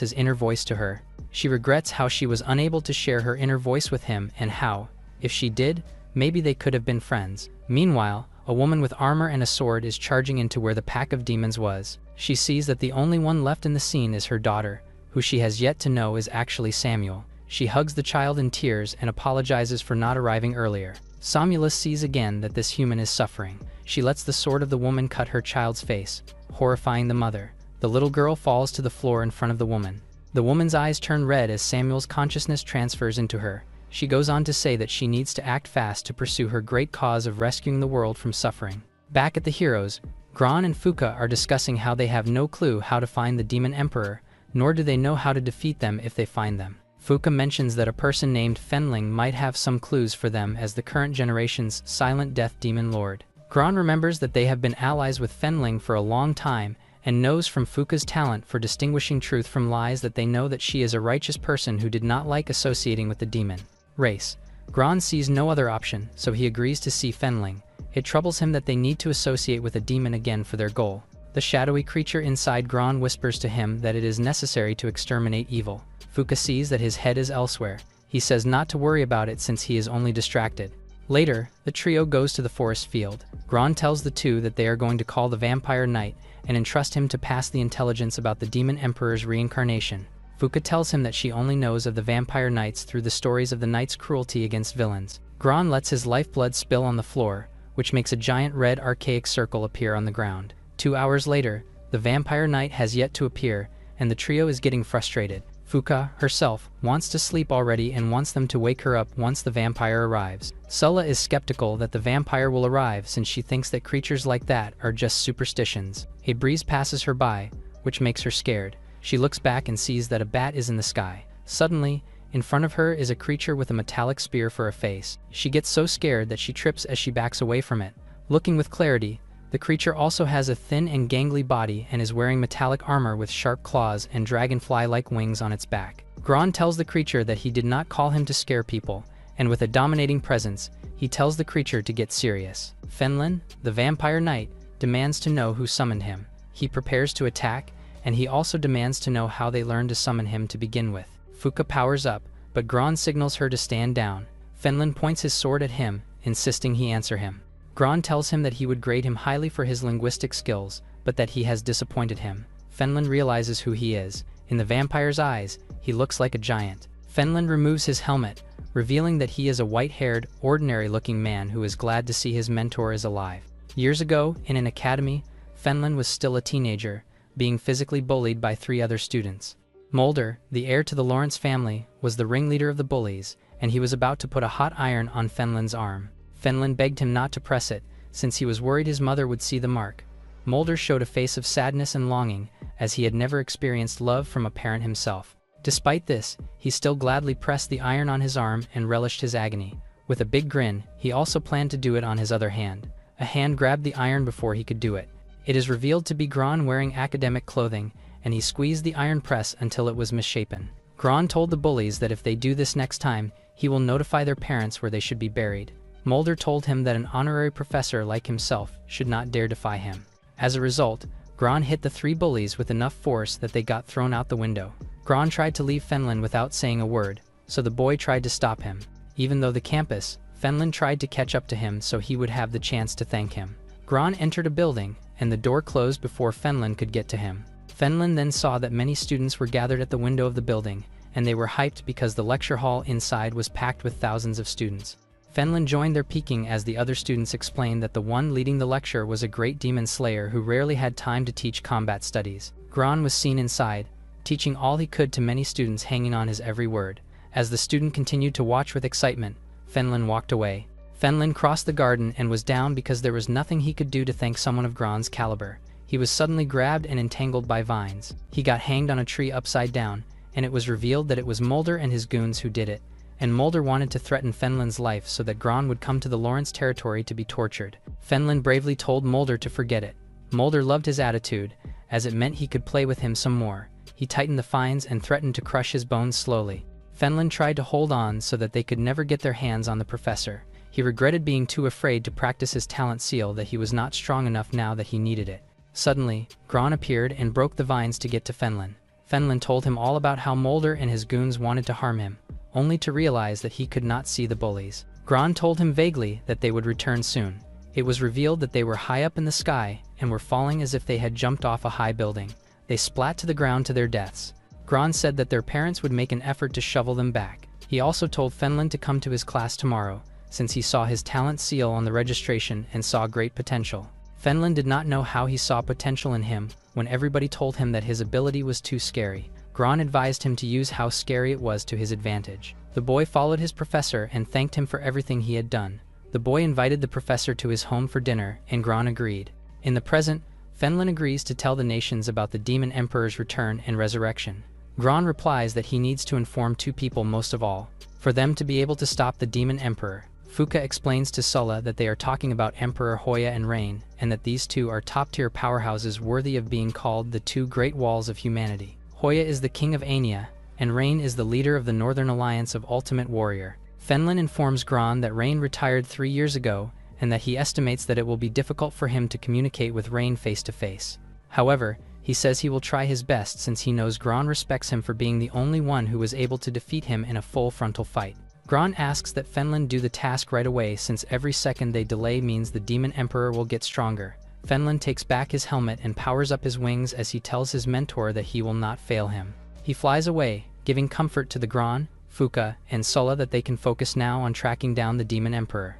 his inner voice to her. She regrets how she was unable to share her inner voice with him and how, if she did, maybe they could have been friends. Meanwhile, a woman with armor and a sword is charging into where the pack of demons was. She sees that the only one left in the scene is her daughter, who she has yet to know is actually Samuel. She hugs the child in tears and apologizes for not arriving earlier. Somnolus sees again that this human is suffering. She lets the sword of the woman cut her child's face, horrifying the mother. The little girl falls to the floor in front of the woman. The woman's eyes turn red as Samuel's consciousness transfers into her. She goes on to say that she needs to act fast to pursue her great cause of rescuing the world from suffering. Back at the heroes, Gron and Fuka are discussing how they have no clue how to find the Demon Emperor, nor do they know how to defeat them if they find them. Fuka mentions that a person named Fenling might have some clues for them as the current generation's Silent Death Demon Lord. Gron remembers that they have been allies with Fenling for a long time and knows from Fuka's talent for distinguishing truth from lies that they know that she is a righteous person who did not like associating with the demon race. Gron sees no other option, so he agrees to see Fenling. It troubles him that they need to associate with a demon again for their goal. The shadowy creature inside Gron whispers to him that it is necessary to exterminate evil. Fuka sees that his head is elsewhere. He says not to worry about it since he is only distracted. Later, the trio goes to the forest field. Gron tells the two that they are going to call the Vampire Knight and entrust him to pass the intelligence about the Demon Emperor's reincarnation. Fuka tells him that she only knows of the Vampire Knights through the stories of the knight's cruelty against villains. Gron lets his lifeblood spill on the floor, which makes a giant red archaic circle appear on the ground. 2 hours later, the Vampire Knight has yet to appear, and the trio is getting frustrated. Fuka, herself, wants to sleep already and wants them to wake her up once the vampire arrives. Sulla is skeptical that the vampire will arrive since she thinks that creatures like that are just superstitions. A breeze passes her by, which makes her scared. She looks back and sees that a bat is in the sky. Suddenly, in front of her is a creature with a metallic spear for a face. She gets so scared that she trips as she backs away from it. Looking with clarity, the creature also has a thin and gangly body and is wearing metallic armor with sharp claws and dragonfly-like wings on its back. Gron tells the creature that he did not call him to scare people, and with a dominating presence, he tells the creature to get serious. Fenlin, the Vampire Knight, demands to know who summoned him. He prepares to attack, and he also demands to know how they learned to summon him to begin with. Fuka powers up, but Gron signals her to stand down. Fenlin points his sword at him, insisting he answer him. Gron tells him that he would grade him highly for his linguistic skills, but that he has disappointed him. Fenlin realizes who he is. In the vampire's eyes, he looks like a giant. Fenlin removes his helmet, revealing that he is a white-haired, ordinary-looking man who is glad to see his mentor is alive. Years ago, in an academy, Fenlin was still a teenager, being physically bullied by 3 other students. Mulder, the heir to the Lawrence family, was the ringleader of the bullies, and he was about to put a hot iron on Fenlin's arm. Fenlin begged him not to press it, since he was worried his mother would see the mark. Mulder showed a face of sadness and longing, as he had never experienced love from a parent himself. Despite this, he still gladly pressed the iron on his arm and relished his agony. With a big grin, he also planned to do it on his other hand. A hand grabbed the iron before he could do it. It is revealed to be Gron wearing academic clothing, and he squeezed the iron press until it was misshapen. Gron told the bullies that if they do this next time, he will notify their parents where they should be buried. Mulder told him that an honorary professor like himself should not dare defy him. As a result, Gron hit the 3 bullies with enough force that they got thrown out the window. Gron tried to leave Fenlin without saying a word, so the boy tried to stop him. Even though the campus, Fenlin tried to catch up to him so he would have the chance to thank him. Gron entered a building, and the door closed before Fenlin could get to him. Fenlin then saw that many students were gathered at the window of the building, and they were hyped because the lecture hall inside was packed with thousands of students. Fenlin joined their peeking as the other students explained that the one leading the lecture was a great demon slayer who rarely had time to teach combat studies. Gron was seen inside, teaching all he could to many students hanging on his every word. As the student continued to watch with excitement, Fenlin walked away. Fenlin crossed the garden and was down because there was nothing he could do to thank someone of Gron's caliber. He was suddenly grabbed and entangled by vines. He got hanged on a tree upside down, and it was revealed that it was Mulder and his goons who did it. And Mulder wanted to threaten Fenlin's life so that Gron would come to the Lawrence territory to be tortured. Fenlin bravely told Mulder to forget it. Mulder loved his attitude, as it meant he could play with him some more. He tightened the fines and threatened to crush his bones slowly. Fenlon tried to hold on so that they could never get their hands on the professor. He regretted being too afraid to practice his talent seal, that he was not strong enough now that he needed it. Suddenly, Gron appeared and broke the vines to get to Fenlon. Fenlon told him all about how Mulder and his goons wanted to harm him, only to realize that he could not see the bullies. Gron told him vaguely that they would return soon. It was revealed that they were high up in the sky and were falling as if they had jumped off a high building. They splat to the ground to their deaths. Gron said that their parents would make an effort to shovel them back. He also told Fenlon to come to his class tomorrow, since he saw his talent seal on the registration and saw great potential. Fenlon did not know how he saw potential in him when everybody told him that his ability was too scary. Gron advised him to use how scary it was to his advantage. The boy followed his professor and thanked him for everything he had done. The boy invited the professor to his home for dinner, and Gron agreed. In the present, Fenlon agrees to tell the nations about the Demon Emperor's return and resurrection. Gron replies that he needs to inform two people most of all, for them to be able to stop the Demon Emperor. Fuka explains to Sulla that they are talking about Emperor Hoya and Rain, and that these two are top-tier powerhouses worthy of being called the two great walls of humanity. Hoya is the king of Ania, and Rain is the leader of the Northern Alliance of Ultimate Warrior. Fenlon informs Gron that Rain retired 3 years ago, and that he estimates that it will be difficult for him to communicate with Rain face-to-face. However, he says he will try his best since he knows Gron respects him for being the only one who was able to defeat him in a full frontal fight. Gron asks that Fenlon do the task right away, since every second they delay means the Demon Emperor will get stronger. Fenlon takes back his helmet and powers up his wings as he tells his mentor that he will not fail him. He flies away, giving comfort to the Gron, Fuka, and Sulla that they can focus now on tracking down the Demon Emperor.